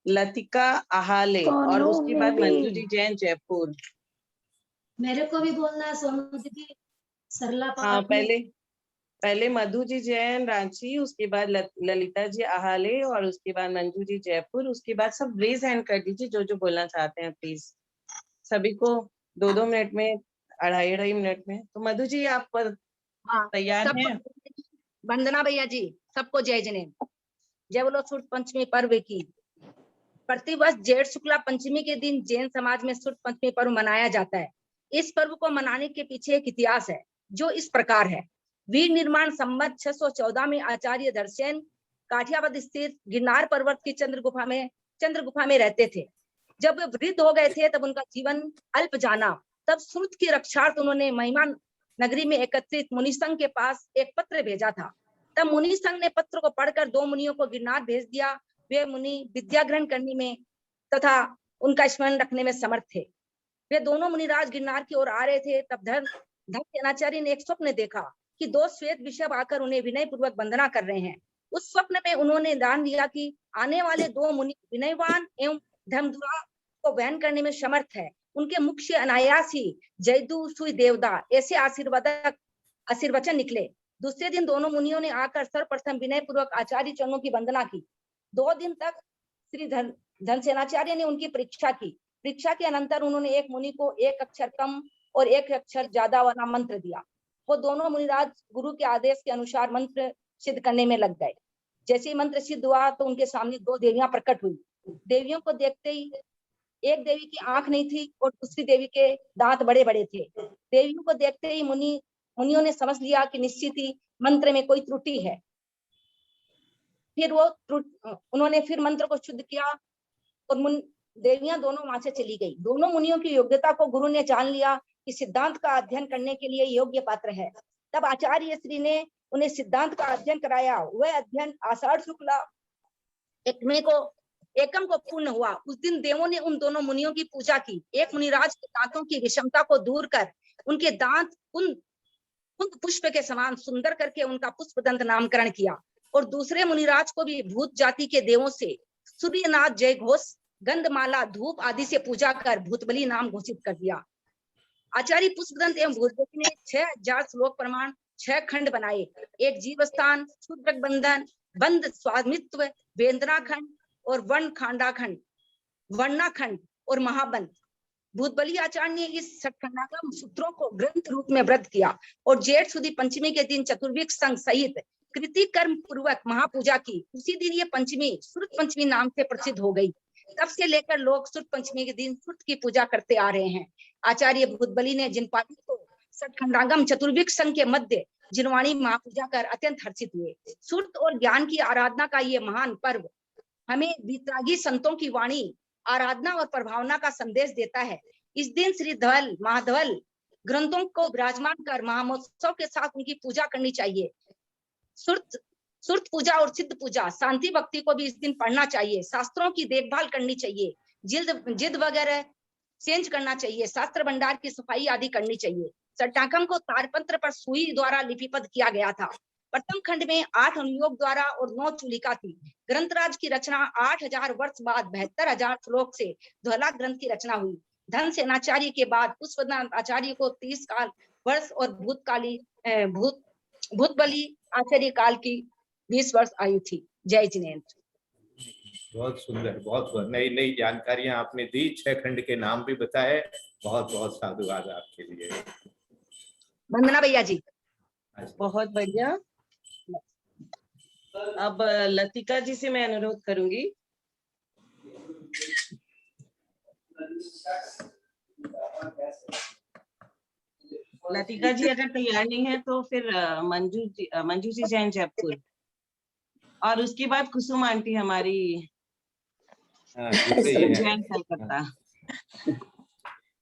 लतिका आहाले, और सोनू उसके बाद मेरी। मंजू जी जैन जयपुर। मेरे को भी बोलना है सोनू दीदी, सरला हाँ, पाटिल। पहले मधु जी जैन रांची, उसके बाद ललिता जी आहाले, और उसके बाद मंजू जी जयपुर। उसके बाद सब रेज हैंड कर दीजिए जो जो बोलना चाहते हैं प्लीज। सभी को 2-2 मिनट में, 2.5 मिनट में। तो मधु जी आप तैयार हैं? वंदना भैया जी, सबको जय जिनेन्द्र। जय बोलो सुर्त पंचमी पर्व की। प्रतिवर्ष जेठ शुक्ला पंचमी के दिन जैन समाज में सुर्त पंचमी पर्व मनाया जाता है। इस पर्व को मनाने के पीछे एक इतिहास है जो इस प्रकार है। वीर निर्माण संवत 614 में आचार्य दर्शन काठियावाद स्थित गिरनार पर्वत की चंद्र गुफा में रहते थे। जब वे वृद्ध हो गए थे तब उनका जीवन अल्प जाना। तब श्रुत की रक्षार्थ उन्होंने महिमा नगरी में एकत्रित मुनि संघ के पास एक पत्र भेजा था। तब मुनि संघ ने पत्र को पढ़कर 2 मुनियों को गिरनार भेज दिया। वे मुनि विद्या ग्रहण करने में तथा उनका स्मरण रखने में समर्थ थे। वे दोनों मुनिराज गिरनार की ओर आ रहे थे। तब धनसेनाचार्य ने एक स्वप्न देखा कि 2 श्वेत वृषभ आकर उन्हें विनय पूर्वक वंदना कर रहे हैं। उस स्वप्न में उन्होंने दान दिया कि आने वाले 2 मुनि विनयवान एवं धर्मद्रोह को वहन करने में समर्थ है। उनके मुख से अनायास ही जयदु सुई देवदा ऐसे आशीर्वचन निकले। दूसरे दिन दोनों मुनियों ने आकर सर्वप्रथम विनय पूर्वक आचार्य चरणों की वंदना की। 2 दिन तक श्री धनसेनाचार्य ने उनकी परीक्षा की। परीक्षा के अनंतर उन्होंने एक मुनि को 1 अक्षर कम और 1 अक्षर ज्यादा वाला मंत्र दिया। वो दोनों मुनिराज गुरु के आदेश के अनुसार मंत्र सिद्ध करने में लग गए। जैसे ही मंत्र सिद्ध हुआ तो उनके सामने 2 देवियां प्रकट हुई। देवियों को देखते ही, एक देवी की आंख नहीं थी और दूसरी देवी के दांत बड़े बड़े थे। देवियों को देखते ही मुनियों ने समझ लिया कि निश्चित ही मंत्र में कोई त्रुटि है। फिर उन्होंने फिर मंत्र को शुद्ध किया और देवियां दोनों वहां से चली गई। दोनों मुनियों की योग्यता को गुरु ने जान लिया कि सिद्धांत का अध्ययन करने के लिए योग्य पात्र है। तब आचार्य श्री ने उन्हें सिद्धांत का अध्ययन कराया। वह अध्ययन आषाढ़ शुक्ला एकम को पूर्ण हुआ। उस दिन देवों ने उन दोनों मुनियों की पूजा की। एक मुनिराज के दांतों की विषमता को दूर कर उनके दांत कुंद पुष्प के समान सुंदर करके उनका पुष्पदंत नामकरण किया। और दूसरे मुनिराज को भी भूत जाति के देवों से सूर्यनाथ जय घोष, गंधमाला, धूप आदि से पूजा कर भूतबली नाम घोषित कर दिया। आचार्य पुष्पदंत एवं भूतबली ने 6000 श्लोक प्रमाण 6 खंड बनाए। एक जीवस्थान, शूद्रक बंधन, बंद स्वामित्व, वेदना खंड और वर्णाखंड और महाबंध। भूतबली आचार्य ने इस षटखंडागम सूत्रों को ग्रंथ रूप में वृद्ध किया और जेठ सुदी पंचमी के दिन चतुर्विक संघ सहित कृति कर्म पूर्वक महापूजा की। उसी दिन ये पंचमी श्रुत पंचमी नाम से प्रसिद्ध हो गई। तब से लेकर लोग श्रुत पंचमी के दिन श्रुत की पूजा करते आ रहे हैं। आचार्य भूतबली ने जिन पाठों को षटखंडागम चतुर्विक संघ के मध्य जिनवाणी महापूजा कर अत्यंत हर्षित हुए। श्रुत और ज्ञान की आराधना का ये महान पर्व हमें वितरागी संतों की वाणी, आराधना और प्रभावना का संदेश देता है। इस दिन श्री धवल महाधवल ग्रंथों को विराजमान कर महामहोत्सव के साथ उनकी पूजा करनी चाहिए। श्रुत सुरत पूजा और सिद्ध पूजा, शांति भक्ति को भी इस दिन पढ़ना चाहिए, शास्त्रों की देखभाल करनी चाहिए, जिद वगैरह चेंज करना चाहिए, शास्त्र भंडार की सफाई आदि करनी चाहिए। सट्टाकम को तारपत्र पर सुई द्वारा लिपिबद्ध किया गया था। प्रथम खंड में 8 अनुयोग द्वारा और 9 चूलिका थी। ग्रंथराज की रचना 8000 वर्ष बाद 72,000 श्लोक से ध्वला ग्रंथ की रचना हुई। धन सेनाचार्य के बाद पुष्पनाथ आचार्य को 30 काल वर्ष और भूतबली आचार्य काल की 20 वर्ष आयु थी। जय जिनेन्द्र। बहुत सुंदर, बहुत नई नई जानकारियां आपने दी, 6 खंड के नाम भी बताए। बहुत बहुत साधुवाद आपके लिए। वंदना भैया जी। बहुत बढ़िया। अब लतिका जी से मैं अनुरोध करूंगी। लतिका जी अगर तैयार नहीं है तो फिर मंजू जी जैन जयपुर, और उसके बाद कुसुम आंटी हमारी जैन कलकत्ता।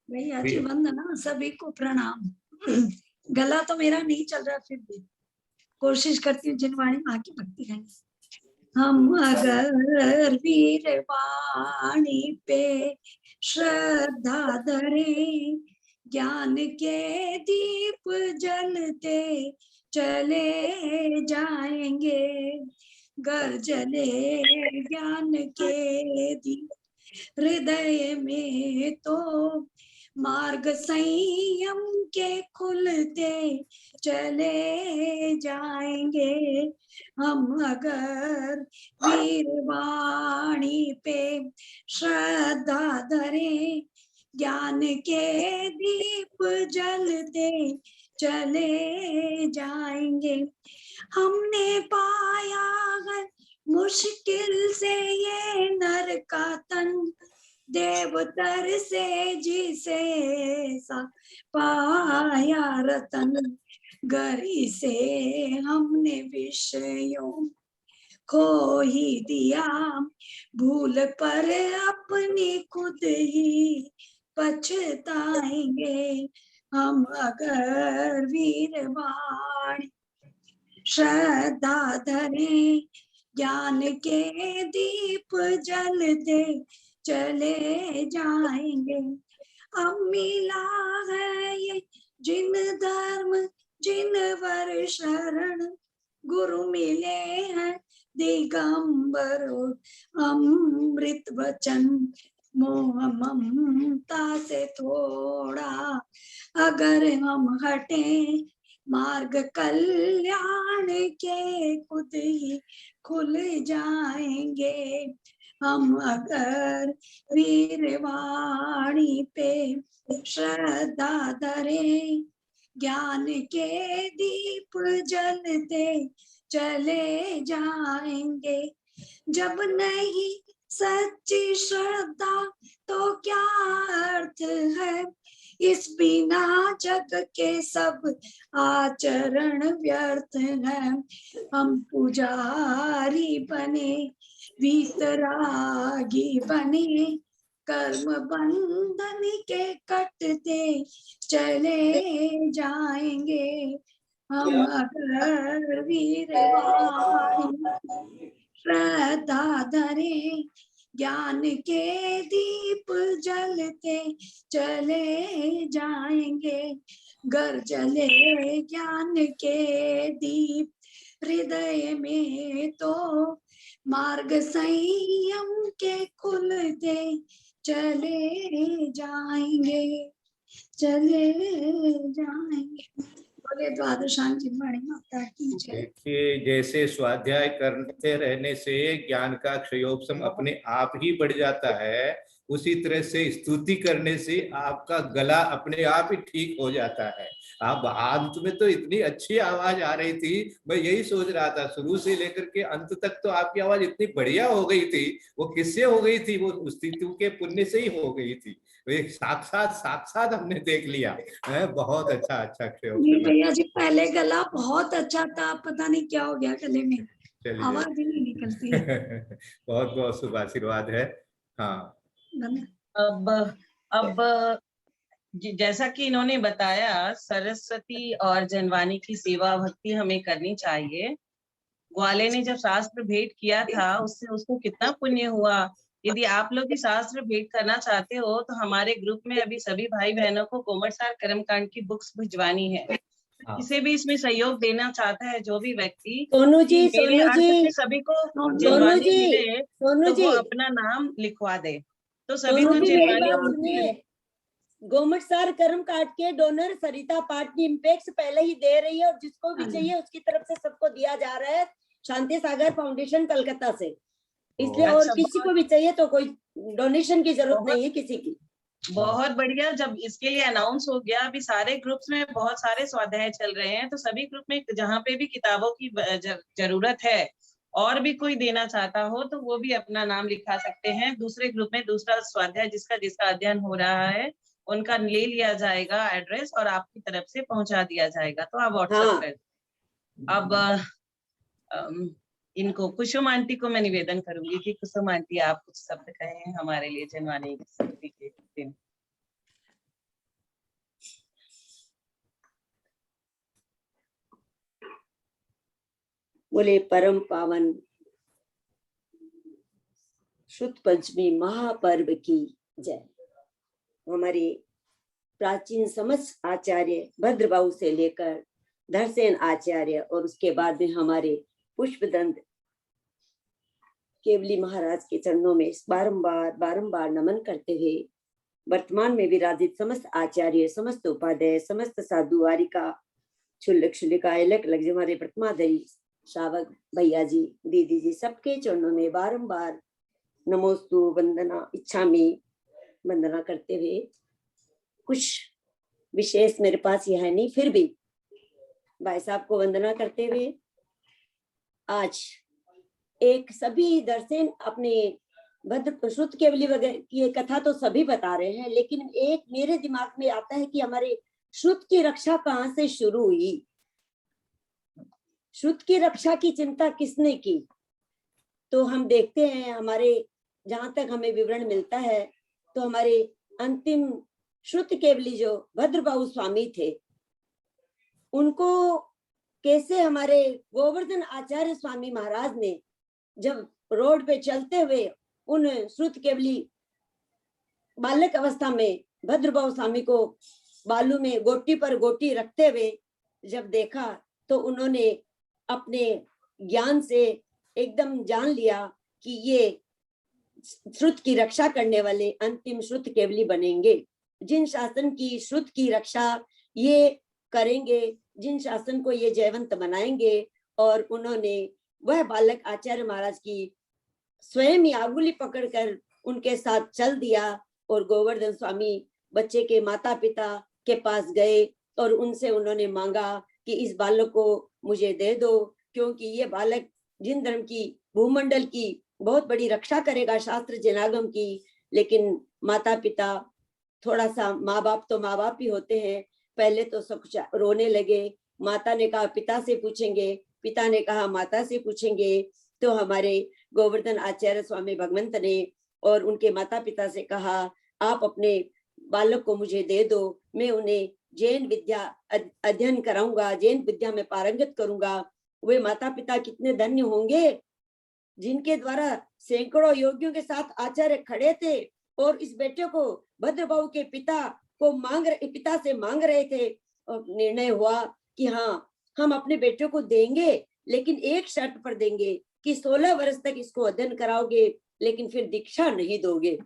भैया जी वंदना, सभी को प्रणाम। गला तो मेरा नहीं चल रहा, फिर भी कोशिश करती हूँ जिनवाणी माँ की भक्ति करने। हम अगर वीर वाणी पे श्रद्धा धरे, ज्ञान के दीप जलते चले जाएंगे। घर जले ज्ञान के दीप हृदय में तो मार्ग संयम के खुलते चले जाएंगे। हम अगर वीरवाणी पे श्रद्धा धरे, ज्ञान के दीप जलते चले जाएंगे। हमने पाया है मुश्किल से ये नर का तन, देवतर से जिसे सा पाया रतन। गरी से हमने विषयों खो ही दिया, भूल पर अपनी खुद ही पछताएंगे। हम अगर वीरवाणी श्रद्धा धरे, ज्ञान के दीप जलते चले जाएंगे। अब मिला है ये जिन धर्म जिन वर शरण, गुरु मिले हैं दिगंबर अमृत वचन। मोह ममता से थोड़ा अगर हम हटे, मार्ग कल्याण के खुद ही खुल जाएंगे। हम अगर वीरवाणी पे श्रद्धा धरे, ज्ञान के दीप जलते चले जाएंगे। जब नहीं सच्ची श्रद्धा तो क्या अर्थ है, इस बिना जग के सब आचरण व्यर्थ है। हम पुजारी बने वीतरागी बने, कर्म बंधन के कटते चले जाएंगे। हम अगर वीरवाणी श्रद्धा धरे, ज्ञान के दीप जलते चले जाएंगे। घर जले ज्ञान के दीप हृदय में तो मार्ग संयम के खुलते चले जाएंगे, चले जाएंगे। बोले द्वादशांग जिनवाणी माता की जय। देखिए, जैसे स्वाध्याय करते रहने से ज्ञान का क्षयोपशम अपने आप ही बढ़ जाता है, उसी तरह से स्तुति करने से आपका गला अपने आप ही ठीक हो जाता है। आप अंत में तो इतनी अच्छी आवाज आ रही थी, मैं यही सोच रहा था शुरू से लेकर के अंत तक तो आपकी आवाज इतनी बढ़िया हो गई थी। वो किससे हो गई थी? वो स्तुति के पुण्य से ही हो गई थी। एक साक्षात हमने देख लिया है। बहुत अच्छा नहीं भैया जी, पहले गला बहुत अच्छा था, पता नहीं क्या हो गया गले में, चलिए आवाज ही नहीं निकलती। बहुत बहुत शुभ आशीर्वाद है। हाँ, अब जैसा कि इन्होंने बताया, सरस्वती और जनवाणी की सेवा भक्ति हमें करनी चाहिए। ग्वाले ने जब शास्त्र भेंट किया था उससे उसको कितना पुण्य हुआ। यदि आप लोग भी शास्त्र भेंट करना चाहते हो तो हमारे ग्रुप में अभी सभी भाई बहनों को कोमटसार कर्मकांड की बुक्स भिजवानी है। किसी भी इसमें सहयोग देना चाहता है जो भी व्यक्ति, सोनू जी, मेरे सोनू अर्थ जी, से सभी को सोनू जिनवानी जी, मिले सोनू तो जी, वो अपना नाम लिखवा दे, तो सभी सोनू को जी मेरी जिनवानी बात मिलती है। सुनिए। गोमटसार कर्म काट के डोनर सरिता पाटनी इम्पैक्ट पहले ही दे रही है और जिसको भी चाहिए उसकी तरफ से सबको दिया जा रहा है, शांति सागर फाउंडेशन कलकत्ता से। इसलिए और अच्छा, किसी को भी चाहिए तो कोई डोनेशन की जरूरत नहीं है किसी की। बहुत बढ़िया। जब इसके लिए अनाउंस हो गया, अभी सारे ग्रुप्स में बहुत सारे स्वाध्याय चल रहे हैं, तो सभी ग्रुप में जहाँ पे भी किताबों की जरूरत है और भी कोई देना चाहता हो तो वो भी अपना नाम लिखा सकते हैं। दूसरे ग्रुप में दूसरा स्वाध्याय जिसका अध्ययन हो रहा है उनका ले लिया जाएगा एड्रेस और आपकी तरफ से पहुंचा दिया जाएगा, तो आप व्हाट्सएप कर। अब इनको कुसुम आंटी को मैं निवेदन करूंगी कि कुसुम आंटी आप कुछ शब्द कहें हमारे लिए जनवानी शक्ति के दिन। बोले परम पावन शुद्ध पंचमी महापर्व की जय। हमारे प्राचीन समस्त आचार्य भद्रबाहु से लेकर धरसेन आचार्य और उसके बाद में हमारे पुष्पदंत केवली महाराज के चरणों में बारंबार नमन करते हुए वर्तमान में विराजित समस्त आचार्य, समस्त उपाध्याय, समस्त साधु वारिका, क्षुल्लक क्षुल्लिका, अलग अलग हमारे प्रतिमाधारी श्रावक भैया जी, दीदी जी, सबके चरणों में बारंबार नमोस्तु वंदना इच्छामि वंदना करते हुए, कुछ विशेष मेरे पास यह है नहीं, फिर भी भाई साहब को वंदना करते हुए आज एक सभी दर्शन अपने भद्र श्रुत केवली वगैरह की कथा तो सभी बता रहे हैं, लेकिन एक मेरे दिमाग में आता है कि हमारे श्रुत की रक्षा कहाँ से शुरू हुई, श्रुत की रक्षा की चिंता किसने की। तो हम देखते हैं हमारे जहां तक हमें विवरण मिलता है तो हमारे अंतिम श्रुत केवली जो भद्रबाहु स्वामी थे उनको कैसे हमारे गोवर्धन आचार्य स्वामी महाराज ने जब रोड पे चलते हुए उन श्रुत केवली बालक अवस्था में भद्रबाहु स्वामी को बालू में गोटी पर गोटी रखते हुए जब देखा तो उन्होंने अपने ज्ञान से एकदम जान लिया कि ये श्रुत की रक्षा करने वाले अंतिम श्रुत केवली बनेंगे, जिन शासन की श्रुत की रक्षा ये करेंगे, जिन शासन को ये जयवंत बनाएंगे। और उन्होंने वह बालक आचार्य महाराज की स्वयं ही आंगुली पकड़कर उनके साथ चल दिया और गोवर्धन स्वामी बच्चे के माता पिता के पास गए और उनसे उन्होंने मांगा कि इस बालक को मुझे दे दो, क्योंकि ये बालक जिन धर्म की भूमंडल की बहुत बड़ी रक्षा करेगा, शास्त्र जनागम की। लेकिन माता पिता थोड़ा सा, माँ बाप तो माँ बाप ही होते हैं, पहले तो सब कुछ रोने लगे। माता ने कहा पिता से पूछेंगे, पिता ने कहा माता से पूछेंगे। तो हमारे गोवर्धन आचार्य स्वामी भगवंत ने और उनके माता पिता से कहा आप अपने बालक को मुझे दे दो, मैं उन्हें जैन विद्या अध्ययन कराऊंगा, जैन विद्या में पारंगत करूंगा। वे माता पिता कितने धन्य होंगे जिनके द्वारा सैकड़ों योगियों के साथ आचार्य खड़े थे और इस बेटे को भद्रबाहु के पिता से मांग रहे थे। और निर्णय हुआ कि हाँ हम अपने बेटे को देंगे, लेकिन एक शर्त पर देंगे कि 16 वर्ष तक इसको अध्ययन कराओगे, लेकिन फिर दीक्षा नहीं दोगे।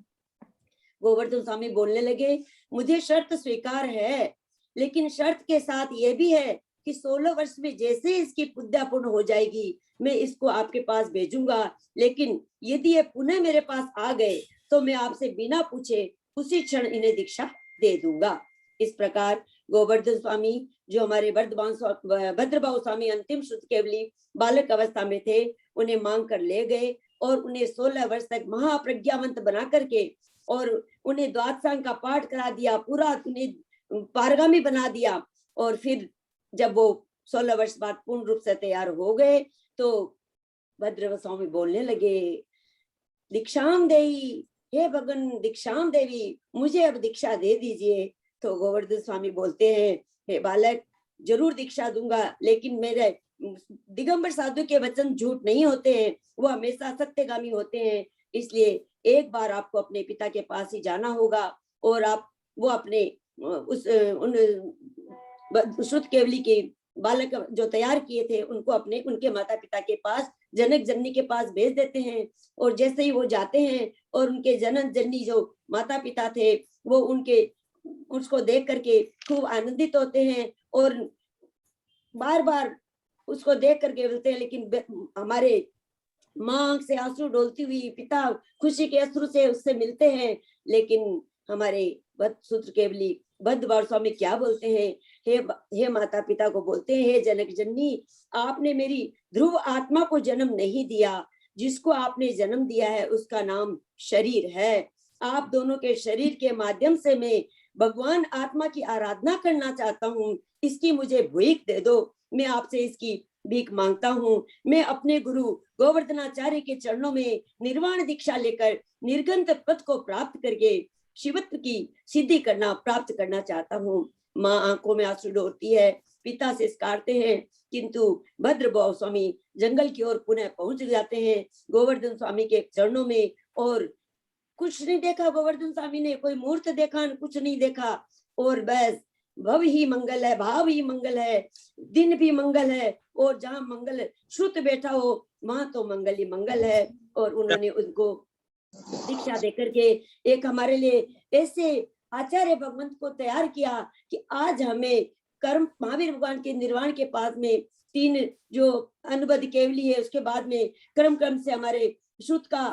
गोवर्धन स्वामी बोलने लगे मुझे शर्त स्वीकार है, लेकिन शर्त के साथ ये भी है कि 16 वर्ष में जैसे इसकी विद्या पूर्ण हो जाएगी मैं इसको आपके पास भेजूंगा, लेकिन यदि ये पुनः मेरे पास आ गए तो मैं आपसे बिना पूछे उसी क्षण इन्हें दीक्षा दे दूंगा। इस प्रकार गोवर्धन स्वामी जो हमारे भद्रबाहु स्वामी अंतिम श्रुत केवली बालक अवस्था में थे, उन्हें मांग कर ले गए और उन्हें 16 वर्ष तक महाप्रज्ञावंत बना करके और उन्हें द्वादशांग का पाठ करा दिया, पूरा उन्हें पारगामी बना दिया। और फिर जब वो 16 वर्ष बाद पूर्ण रूप से तैयार हो गए तो भद्रबाहु स्वामी बोलने लगे दीक्षाम देवी, हे भगवान दीक्षाम देवी, मुझे अब दीक्षा दे दीजिए। तो गोवर्धन स्वामी बोलते हैं हे बालक जरूर दीक्षा दूंगा, लेकिन मेरे दिगंबर साधु के वचन झूठ नहीं होते हैं, वो हमेशा सत्यगामी होते हैं। इसलिए एक बार आपको अपने पिता के पास ही जाना होगा और आप वो अपने उन श्रुत केवली के बालक जो तैयार किए थे उनको अपने उनके माता पिता के पास, जनक जननी के पास भेज देते हैं। और जैसे ही वो जाते हैं और उनके जनक जननी जो माता पिता थे वो उनके उसको देख करके खूब आनंदित होते हैं और बार बार उसको देख करके बोलते हैं, लेकिन हमारे माँ से आंसू डोलती हुई पिता खुशी के अश्रु से उससे मिलते हैं। लेकिन हमारे सूत्र केवली बद्धबार स्वामी क्या बोलते हैं, हे माता पिता को बोलते हैं, हे जनक जननी, आपने मेरी ध्रुव आत्मा को जन्म नहीं दिया, जिसको आपने जन्म दिया है उसका नाम शरीर है। आप दोनों के शरीर के माध्यम से मैं भगवान आत्मा की आराधना करना चाहता हूँ, इसकी मुझे भीख दे दो। मैं आपसे इसकी भीख मांगता हूँ। मैं अपने गुरु गोवर्धनाचार्य के चरणों में निर्वाण दीक्षा लेकर निर्गंत पद को प्राप्त करके शिवत्व की सिद्धि करना प्राप्त करना चाहता हूँ। माँ आंखों में आंसू डोलती है, पिता से स्कारते हैं, किंतु भद्रभाव स्वामी जंगल की ओर पुनः पहुंच जाते हैं गोवर्धन स्वामी के चरणों में। और कुछ नहीं देखा गोवर्धन स्वामी ने, कोई मूर्त देखा, कुछ नहीं देखा। और बस भव ही मंगल है, भाव ही मंगल है, दिन भी मंगल है, और जहाँ मंगल श्रुत बैठा हो वहां तो मंगल ही मंगल है। और उन्होंने उनको दीक्षा देकर के एक हमारे लिए ऐसे आचार्य भगवंत को तैयार किया कि आज हमें कर्म महावीर भगवान के निर्वाण के पास में 3 जो अनुबद्ध केवली है, उसके बाद में क्रम क्रम से हमारे श्रुत का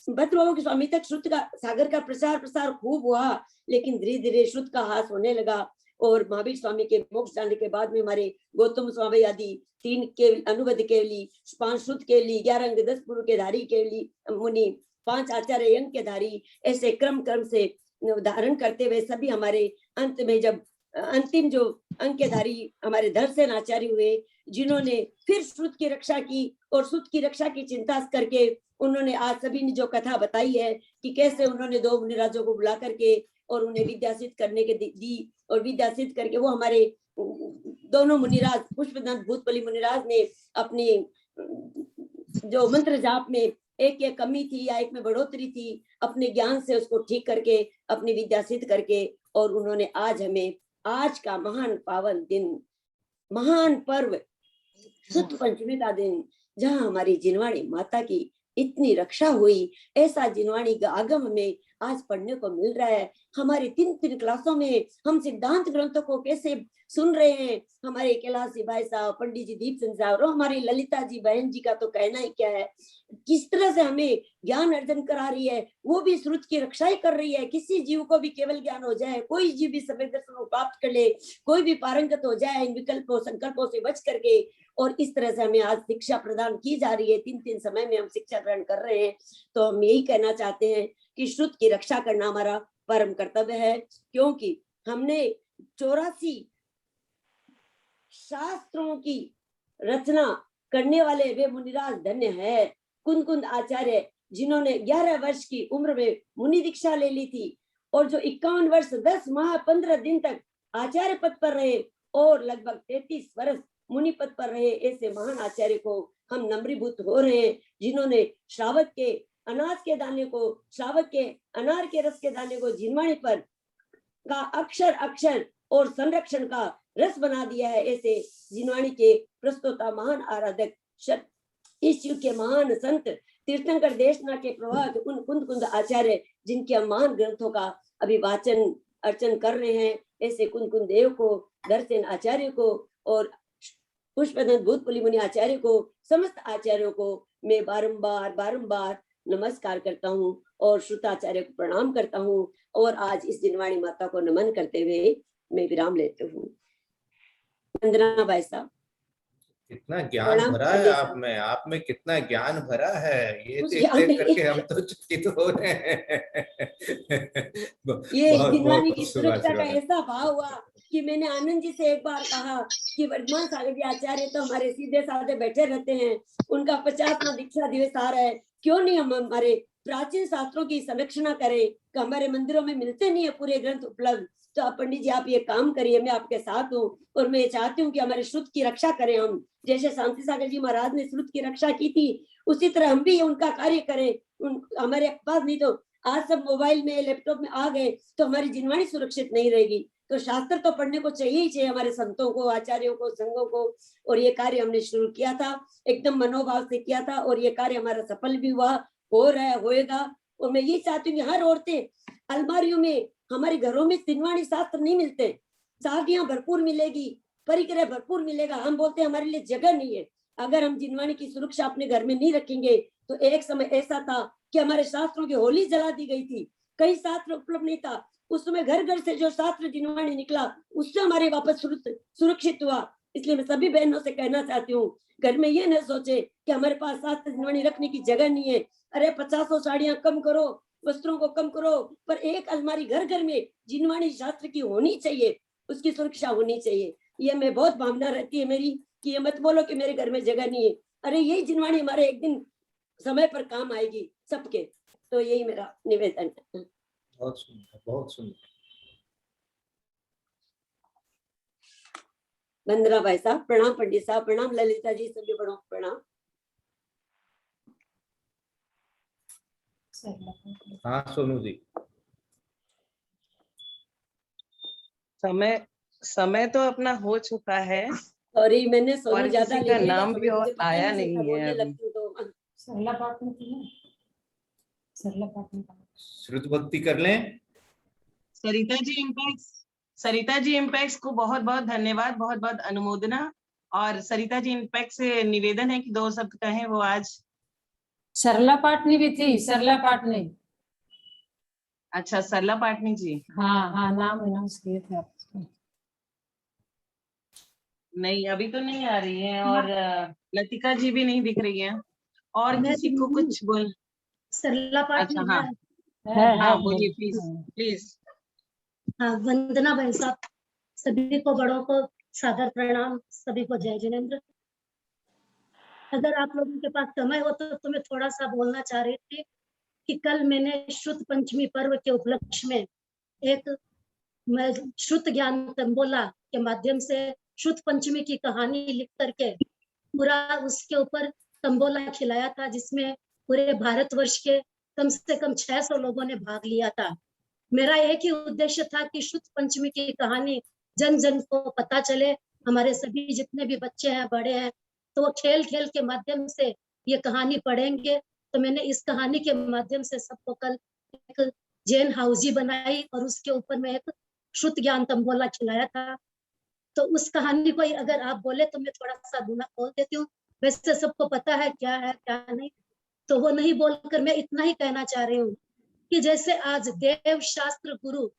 भद्रबाबू के स्वामी तक श्रुत का सागर का प्रसार खूब हुआ। लेकिन धीरे धीरे श्रुत का हास होने लगा और महावीर स्वामी के मोक्ष जाने के बाद में हमारे गौतम स्वामी आदि 3 केवली अनुबद्ध केवली, 5 श्रुत केवली, 11 अंग 10 पुरु के धारी केवली मुनि, 5 आचार्य अंग के धारी, ऐसे क्रम क्रम से धारण करते हुए सभी हमारे अंत में जब अंतिम जो अंग के धारी हमारे धरसेन आचार्य हुए, जिन्होंने फिर श्रुत की रक्षा की और श्रुत की रक्षा की चिंता करके उन्होंने आज सभी ने जो कथा बताई है कि कैसे उन्होंने 2 मुनिराजों को बुला करके और उन्हें विद्या सिद्ध करने के दी और विद्या सिद्ध करके वो हमारे दोनों मुनिराज पुष्पदंत भूतबली मुनिराज ने अपनी जो मंत्र जाप में एक कमी थी या एक में बढ़ोतरी थी, अपने ज्ञान से उसको ठीक करके अपनी विद्या सिद्ध करके और उन्होंने आज हमें आज का महान पावन दिन, महान पर्व शुद्ध पंचमी का दिन, जहाँ हमारी जिनवाणी माता की इतनी रक्षा हुई, ऐसा जिनवाणी का आगम में आज पढ़ने को मिल रहा है। हमारे 3 क्लासों में हम सिद्धांत ग्रंथों को कैसे सुन रहे हैं। हमारे कैलाशी भाई साहब, पंडित जी दीप सिंह साहब और हमारी ललिता जी बहन जी का तो कहना ही क्या है, किस तरह से हमें ज्ञान अर्जन करा रही है। वो भी श्रुत की रक्षा ही कर रही है। किसी जीव को भी केवल ज्ञान हो जाए, कोई जीव भी सफेद दर्शन प्राप्त कर ले, कोई भी पारंगत हो जाए इन विकल्पों संकल्पों से बच करके। और इस तरह से हमें आज शिक्षा प्रदान की जा रही है। 3 समय में हम शिक्षा ग्रहण कर रहे हैं। तो हम यही कहना चाहते हैं कि श्रुत की रक्षा करना हमारा परम कर्तव्य है, क्योंकि हमने 84 शास्त्रों की रचना करने वाले वे मुनिराज धन्य है। कुंद आचार्य जिन्होंने 11 वर्ष की उम्र में मुनि दीक्षा ले ली थी और जो 51 वर्ष 10 माह 15 दिन तक आचार्य पद पर रहे और लगभग 33 वर्ष मुनि पद पर रहे, ऐसे महान आचार्य को हम नम्रीभूत हो रहे हैं, जिन्होंने श्रावक के अनाज के दाने को, श्रावक के अनार के रस के दाने को जिनवाणी पर का अक्षर और संरक्षण का रस बना दिया है। ऐसे जिनवाणी के प्रस्तोता महान आराधक इस युग के महान संत तीर्थंकर देशना के प्रवाहक उन कुंद आचार्य, जिनके हम महान ग्रंथों का अभिवाचन अर्चन कर रहे हैं, ऐसे कुंद देव को, दर्शन आचार्य को और पुष्पदंत भूतबली मुनि आचार्य को, समस्त आचार्यों को मैं बारंबार नमस्कार करता हूँ और श्रुताचार्य को प्रणाम करता हूँ। और आज इस जिनवाणी माता को नमन करते हुए मैं विराम लेती हूँ। वंदना भाई साहब, कितना ज्ञान भरा है आप में कितना ज्ञान भरा है, ये देख करके हम तो चकित हो रहे हैं। ये जिनवाणी की सुरक्षा का ऐसा भाव हुआ कि मैंने आनंद जी से एक बार कहा कि वर्धमान सागर जी आचार्य तो हमारे सीधे साधे बैठे रहते हैं, उनका 50वां दीक्षा दिवस आ रहा है, क्यों नहीं हम हमारे प्राचीन शास्त्रों की संरक्षणा करें कि हमारे मंदिरों में मिलते नहीं है पूरे ग्रंथ उपलब्ध, तो आप पंडित जी आप ये काम करिए, मैं आपके साथ हूँ और मैं चाहती हूँ कि हमारे श्रुत की रक्षा करें हम, जैसे शांति सागर जी महाराज ने श्रुत की रक्षा की थी उसी तरह हम भी उनका कार्य करें। हमारे पास नहीं तो आज सब मोबाइल में लैपटॉप में आ गए तो हमारी जिनवाणी सुरक्षित नहीं रहेगी। तो शास्त्र तो पढ़ने को चाहिए ही चाहिए हमारे संतों को, आचार्यों को, संघों को। और ये कार्य हमने शुरू किया था, एकदम मनोभाव से किया था और ये कार्य हमारा सफल भी हुआ, हो रहा है, होएगा। और मैं ये चाहती हूँ कि हर औरतें, अलमारियों में हमारे घरों में जिनवाणी शास्त्र नहीं मिलते, चाबियां भरपूर मिलेगी, परिग्रह भरपूर मिलेगा, हम बोलते हैं हमारे लिए जगह नहीं है। अगर हम जिनवाणी की सुरक्षा अपने घर में नहीं रखेंगे तो एक समय ऐसा था कि हमारे शास्त्रों की होली जला दी गई थी, कई शास्त्र उपलब्ध नहीं था, उस समय घर घर से जो शास्त्र जिनवाणी निकला उससे हमारे वापस सुरक्षित हुआ। इसलिए मैं सभी बहनों से कहना चाहती हूँ, घर में ये न सोचे कि हमारे पास शास्त्र जिनवाणी रखने की जगह नहीं है। अरे 50 साड़ियां कम करो, वस्त्रों को कम करो, पर एक अलमारी घर घर में जिनवाणी शास्त्र की होनी चाहिए, उसकी सुरक्षा होनी चाहिए। ये मैं बहुत भावना रहती है मेरी कि ये मत बोलो कि मेरे घर में जगह नहीं है। अरे यही जिनवाणी हमारे एक दिन समय पर काम आएगी सबके। तो यही मेरा निवेदन है। बहुत सुंदर, बहुत सुंदर। वंदना भाई साहब प्रणाम, पंडित साहब प्रणाम, ललिता जी सभी बड़ों को प्रणाम। हाँ सोनू जी। समय तो अपना हो चुका है। सॉरी मैंने सोनू और ज्यादा किसी ले का लिया, नाम भी मुझे पता आया नहीं चलता, नहीं है बोलने अभी। लगती हूँ तो सरला पाठ में थी ना, सरला पाठ में श्रुत भक्ति कर लें। सरिता जी इम्पैक्स को बहुत बहुत धन्यवाद, बहुत बहुत अनुमोदना। और सरिता जी इम्पैक्ट से निवेदन है कि 2 शब्द कहें वो आज। सरला पाटनी भी थी, सरला पाटनी। अच्छा सरला पाटनी जी। हाँ हाँ नाम अनाउंस किए थे आप। नहीं अभी तो नहीं आ रही है। और लतिका जी भी नहीं दिख रही है। और किसी को कुछ बोल। सरला पाटनी अच्छा है। हाँ बोलिए प्लीज प्लीज। हाँ वंदना भाई साहब, सभी को बड़ों को सादर प्रणाम, सभी को जय जिनेंद्र। अगर आप लोगों के पास समय हो तो मैं थोड़ा सा बोलना चाह रही थी कि कल मैंने श्रुत पंचमी पर्व के उपलक्ष्य में मैं श्रुत ज्ञान तंबोला के माध्यम से श्रुत पंचमी की कहानी लिख करके पूरा उसके ऊपर तंबोला खिलाया था, जिसमें पूरे भारतवर्ष के कम से कम 600 लोगों ने भाग लिया था। मेरा एक ही उद्देश्य था कि श्रुत पंचमी की कहानी जन जन को पता चले, हमारे सभी जितने भी बच्चे हैं बड़े हैं तो वो खेल खेल के माध्यम से ये कहानी पढ़ेंगे। तो मैंने इस कहानी के माध्यम से सबको कल एक जैन हाउजी बनाई और उसके ऊपर में एक श्रुत ज्ञान तंबोला खिलाया था। तो उस कहानी को अगर आप बोले तो मैं थोड़ा सा बोल देती हूँ, वैसे सबको पता है क्या नहीं, तो वो नहीं बोलकर मैं इतना ही कहना चाह रही हूँ कि जैसे आज देव शास्त्र गुरु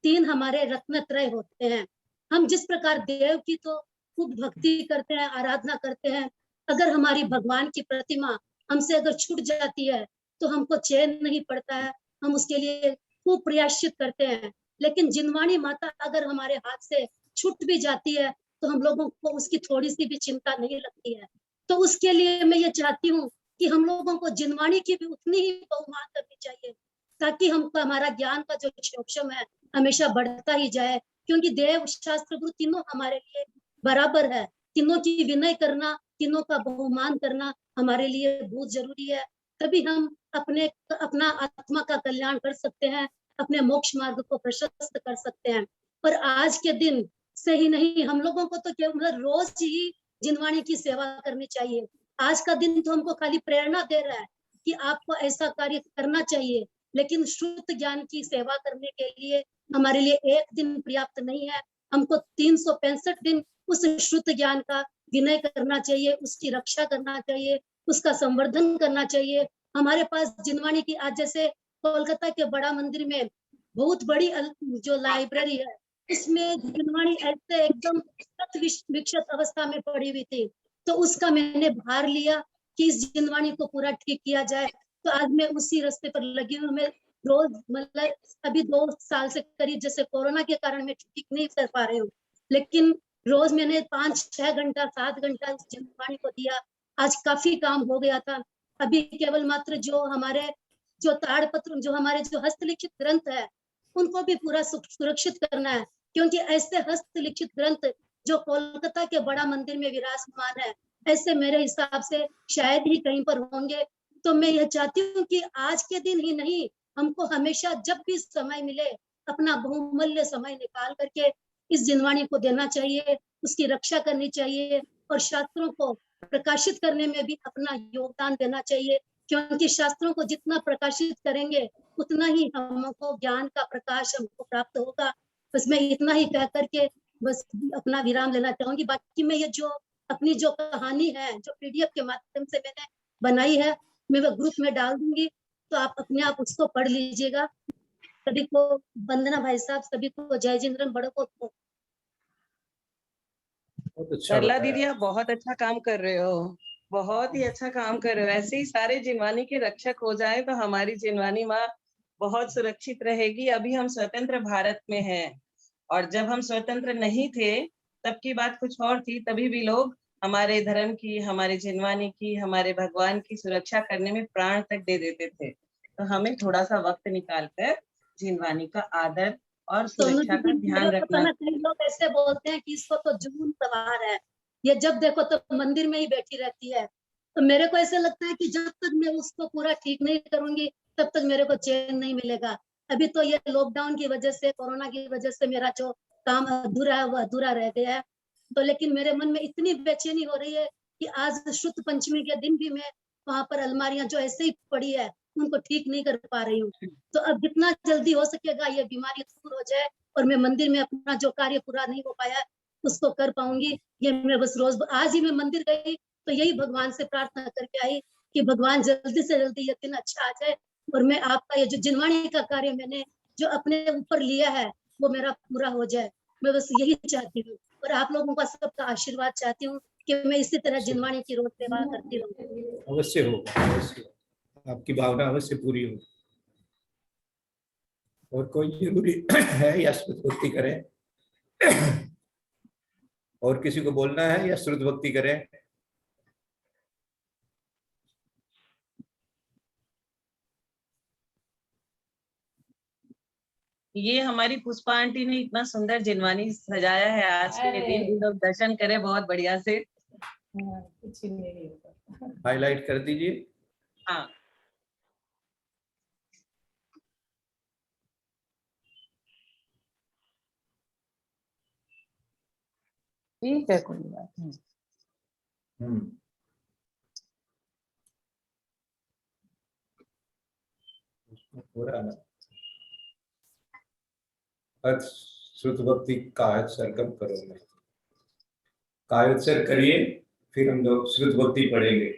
3 हमारे रत्नत्रय होते हैं, हम जिस प्रकार देव की तो खूब भक्ति करते हैं, आराधना करते हैं, अगर हमारी भगवान की प्रतिमा हमसे अगर छूट जाती है तो हमको चैन नहीं पड़ता है, हम उसके लिए खूब प्रयासचित करते हैं। लेकिन जिनवाणी माता अगर हमारे हाथ से छूट भी जाती है तो हम लोगों को उसकी थोड़ी सी भी चिंता नहीं लगती है। तो उसके लिए मैं ये चाहती हूँ कि हम लोगों को जिनवाणी की भी उतनी ही बहुमान करनी चाहिए, ताकि हमको हमारा ज्ञान का जो क्षोक्षम है हमेशा बढ़ता ही जाए। क्योंकि देव शास्त्र गुरु तीनों हमारे लिए बराबर है, तीनों की विनय करना, तीनों का बहुमान करना हमारे लिए बहुत जरूरी है। तभी हम अपना आत्मा का कल्याण कर सकते हैं, अपने मोक्ष मार्ग को प्रशस्त कर सकते हैं। पर आज के दिन से ही नहीं, हम लोगों को तो केवल रोज ही जिनवाणी की सेवा करनी चाहिए। आज का दिन तो हमको खाली प्रेरणा दे रहा है कि आपको ऐसा कार्य करना चाहिए, लेकिन श्रुत ज्ञान की सेवा करने के लिए हमारे लिए एक दिन पर्याप्त नहीं है, हमको 365 दिन उस श्रुत ज्ञान का विनय करना चाहिए, उसकी रक्षा करना चाहिए, उसका संवर्धन करना चाहिए। हमारे पास जिनवाणी की आज जैसे कोलकाता के बड़ा मंदिर में बहुत बड़ी जो लाइब्रेरी है, इसमें जिनवाणी ऐसे एकदम विकसित अवस्था में पड़ी हुई थी, तो उसका मैंने भार लिया कि इस जिनवाणी को पूरा ठीक किया जाए। तो आज मैं उसी रास्ते पर लगी हूँ। मैं रोज मतलब अभी 2 साल से करीब जैसे कोरोना के कारण मैं ठीक नहीं कर पा रही हूँ, लेकिन रोज मैंने 5-6 घंटा 7 घंटा इस जिनवाणी को दिया। आज काफी काम हो गया था। अभी केवल मात्र जो हमारे जो ताड़पत्र, जो हमारे जो हस्तलिखित ग्रंथ है उनको भी पूरा सुरक्षित करना है, क्योंकि ऐसे हस्तलिखित ग्रंथ जो कोलकाता के बड़ा मंदिर में विराजमान है, ऐसे मेरे हिसाब से शायद ही कहीं पर होंगे। तो मैं यह चाहती हूँ कि आज के दिन ही नहीं, हमको हमेशा जब भी समय मिले अपना बहुमूल्य समय निकाल करके इस जिनवाणी को देना चाहिए, उसकी रक्षा करनी चाहिए और शास्त्रों को प्रकाशित करने में भी अपना योगदान देना चाहिए, क्योंकि शास्त्रों को जितना प्रकाशित करेंगे उतना ही हमको ज्ञान का प्रकाश हमको प्राप्त होगा। बस मैं इतना ही कह करके बस अपना विराम लेना चाहूंगी। बाकी मैं ये जो अपनी जो कहानी है जो पीडीएफ के माध्यम से मैंने बनाई है, मैं वो ग्रुप में डाल दूंगी, तो आप अपने आप उसको पढ़ लीजिएगा। सभी को वंदना भाई साहब, सभी को जय जिनेंद्र, बड़ों को। सरला दीदी, आप बहुत अच्छा काम कर रहे हो, बहुत ही अच्छा काम कर रहे हो। ऐसे ही सारे जिनवानी के रक्षक हो जाए तो हमारी जिनवानी माँ बहुत सुरक्षित रहेगी। अभी हम स्वतंत्र भारत में हैं, और जब हम स्वतंत्र नहीं थे तब की बात कुछ और थी। तभी भी लोग हमारे धर्म की, हमारे जिनवानी की, हमारे भगवान की सुरक्षा करने में प्राण तक दे देते थे। तो हमें थोड़ा सा वक्त निकालकर जिनवानी का आदर और सुरक्षा का ध्यान रखना। कई लोग ऐसे बोलते हैं कि इसको तो जुनून सवार है, ये जब देखो तो मंदिर में ही बैठी रहती है। तो मेरे को ऐसा लगता है कि जब तक मैं उसको पूरा ठीक नहीं करूंगी तब तक मेरे को चैन नहीं मिलेगा। अभी तो ये लॉकडाउन की वजह से, कोरोना की वजह से मेरा जो काम अधूरा है वो अधूरा रह गया है। तो लेकिन मेरे मन में इतनी बेचैनी हो रही है कि आज शुद्ध पंचमी के दिन भी मैं वहां पर अलमारियां जो ऐसे ही पड़ी है उनको ठीक नहीं कर पा रही हूँ। तो अब जितना जल्दी हो सकेगा ये बीमारी दूर हो जाए और मैं मंदिर में अपना जो कार्य पूरा नहीं हो पाया उसको कर पाऊंगी। ये मैं बस रोज, आज ही मैं मंदिर गई तो यही भगवान से प्रार्थना करके आई कि भगवान जल्दी से जल्दी ये दिन अच्छा आ जाए और मैं आपका ये जो जिनवाणी का कार्य मैंने जो अपने ऊपर लिया है वो मेरा पूरा हो जाए। मैं बस यही चाहती हूँ और आप लोगों का सबका आशीर्वाद चाहती हूँ कि मैं इसी तरह जिनवाणी की रोज सेवा करती रहूँ। अवश्य होगा, अवश्य आपकी भावना अवश्य पूरी होगी। और कोई जरूरी है या श्रुत भक्ति करें? और किसी को बोलना है या श्रुत भक्ति करें? ये हमारी पुष्पा आंटी ने इतना सुंदर जिनवानी सजाया है आज के दिन, इन लोग दर्शन करें बहुत बढ़िया से। कुछ नहीं होगा, हाईलाइट कर दीजिए। हाँ, ठीक है, कोई बात नहीं। पूरा ना श्रुत भक्ति सरगम करो, मैं कायोत्सर्ग करिए, फिर हम लोग श्रुत भक्ति पढ़ेंगे।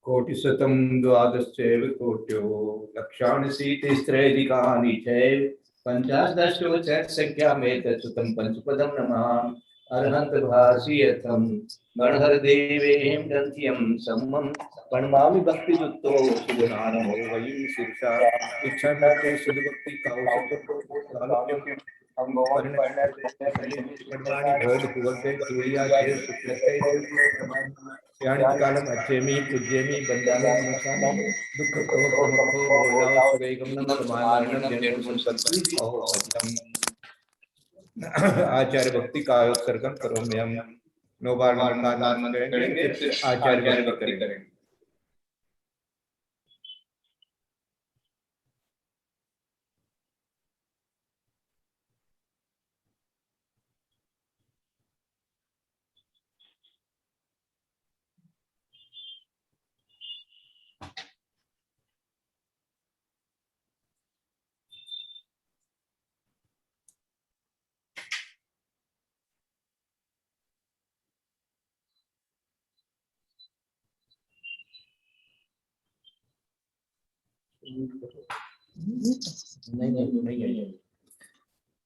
कोटिशतं द्वादशैव कोट्यो लक्षाणि सीतिस्त्रैधिकानि चैव पञ्चादशोचसंख्यामेतच्छ्रुतं पंचपदं नमामि। अर्हन्त भासीयथं गणहरदेवें गन्त्यं सम्मं प्रणमामि भक्तियुक्तो सुगुणानमो वै शीर्षा इच्छन्नते सुधभक्ति काउशल्यं कर्माणि भोग भुवते सूर्या खेर शुक्लते कालम अच्छेमी पूज्येमी बंदामी नमसामि दुख प्रमुखो भोजाओ सुगैगमनं समानरणं जन्म संपत्ति अहोपत्यम। आचार्य भक्ति का उत्सर्गम करोमि। हम 9 बार नमस्कार करेंगे, फिर आचार्य भक्ति करेंगे। नहीं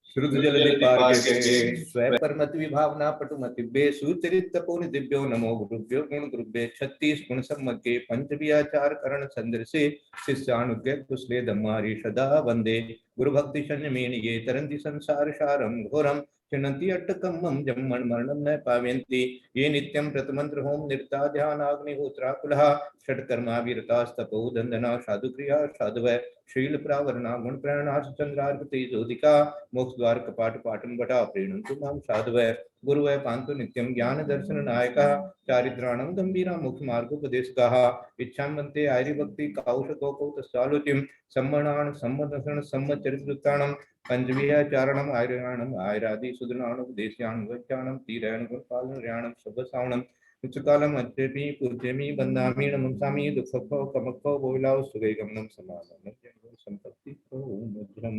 श्रुत जल विपार्यते स्वपरमति विभावना पटुमतिभ्ये सुचरित तपोनि दिव्यो नमो गुरुभ्यो गुण गुरुभ्ये 36 गुण सम्मके पंचव्याचार करण संदर्शे शिष्यानुज्ञ कुशले धम्मारि सदा वंदे गुरु भक्ति संयमेन ये तरन्ति संसार सारं घोरं चिन्नन्ति अट्टकम्मं जम्मन् मरणं न पावयन्ति ये नित्यं प्रतमन्त्र होम निरता ध्यानाग्निहोत्राकुलः षट्कर्मा विरतास्तपो दन्दना साधुक्रिया साधुवः शील प्रावरणा गुण प्रेरणा चंद्रार्पते ज्योतिका मोक्ष द्वार कपाट पाटम बटा प्रेरणन्तु मां साधुवः गुरुवः पान्तु नित्यं ज्ञान दर्शन नायकः चारित्राणं गंभीरा मुख्य मार्गोपदेशकः इच्छामन्ते आर्य भक्ति कौशकोपौ तस्सालोच्यं सम्मणान सम्मदर्शन सम्मचरित्रताणं पंचविहाचारणम् आर्याणम् आयरादि सुदृणाणं देश्याणं वच्याणं तीरायणं गुणपालनर्याणं शुभसावणं उच्चकालम अद्यपि पूज्यमि बंदामि नमस्कामि दुःखो कमखो बोलाओ सुगमनम समानम संपत्ति को मधुरम।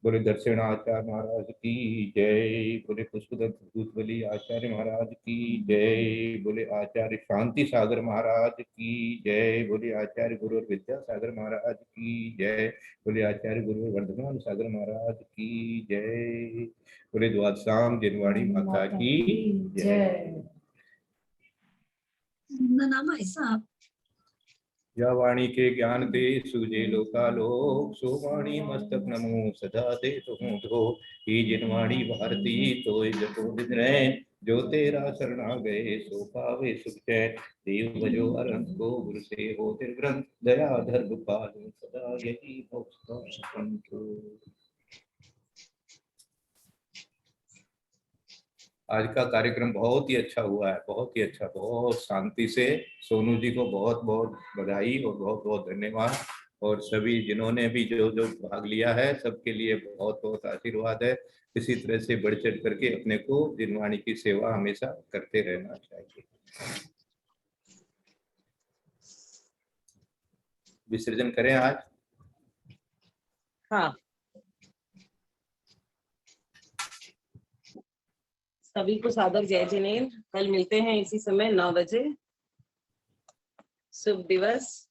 बोले दर्शनाचार्य महाराज की जय। बोले पुष्पदत्त भूतबली आचार्य महाराज की जय। बोले आचार्य शांति सागर महाराज की जय। बोले आचार्य गुरु विद्यासागर महाराज की जय। बोले आचार्य गुरु वर्धमान सागर महाराज की जय। बोले द्वादशाम जिनवाणी माता की जय। नाम ऐसा या वाणी के ज्ञान दे सूझे लोकालोक सो वाणी मस्तक नमो सदा दे तो ही जिनवाणी भारती तो जपो दिन रहे जो तेरा शरणा गए सो पावे सुख चैन देव भजो अरंत को गुरु से हो ग्रंथ दया धर्म पालो सदा यही मोक्ष का संतो। आज का कार्यक्रम बहुत ही अच्छा हुआ है, बहुत ही अच्छा, बहुत शांति से। सोनू जी को बहुत बहुत बधाई और बहुत बहुत धन्यवाद। और सभी जिन्होंने भी जो जो भाग लिया है सबके लिए बहुत बहुत आशीर्वाद है। इसी तरह से बढ़ चढ़ करके अपने को जिनवाणी की सेवा हमेशा करते रहना चाहिए। विसर्जन करें आज। हाँ, सभी को सादर जय जिनेंद्र। कल मिलते हैं इसी समय 9 बजे। शुभ दिवस।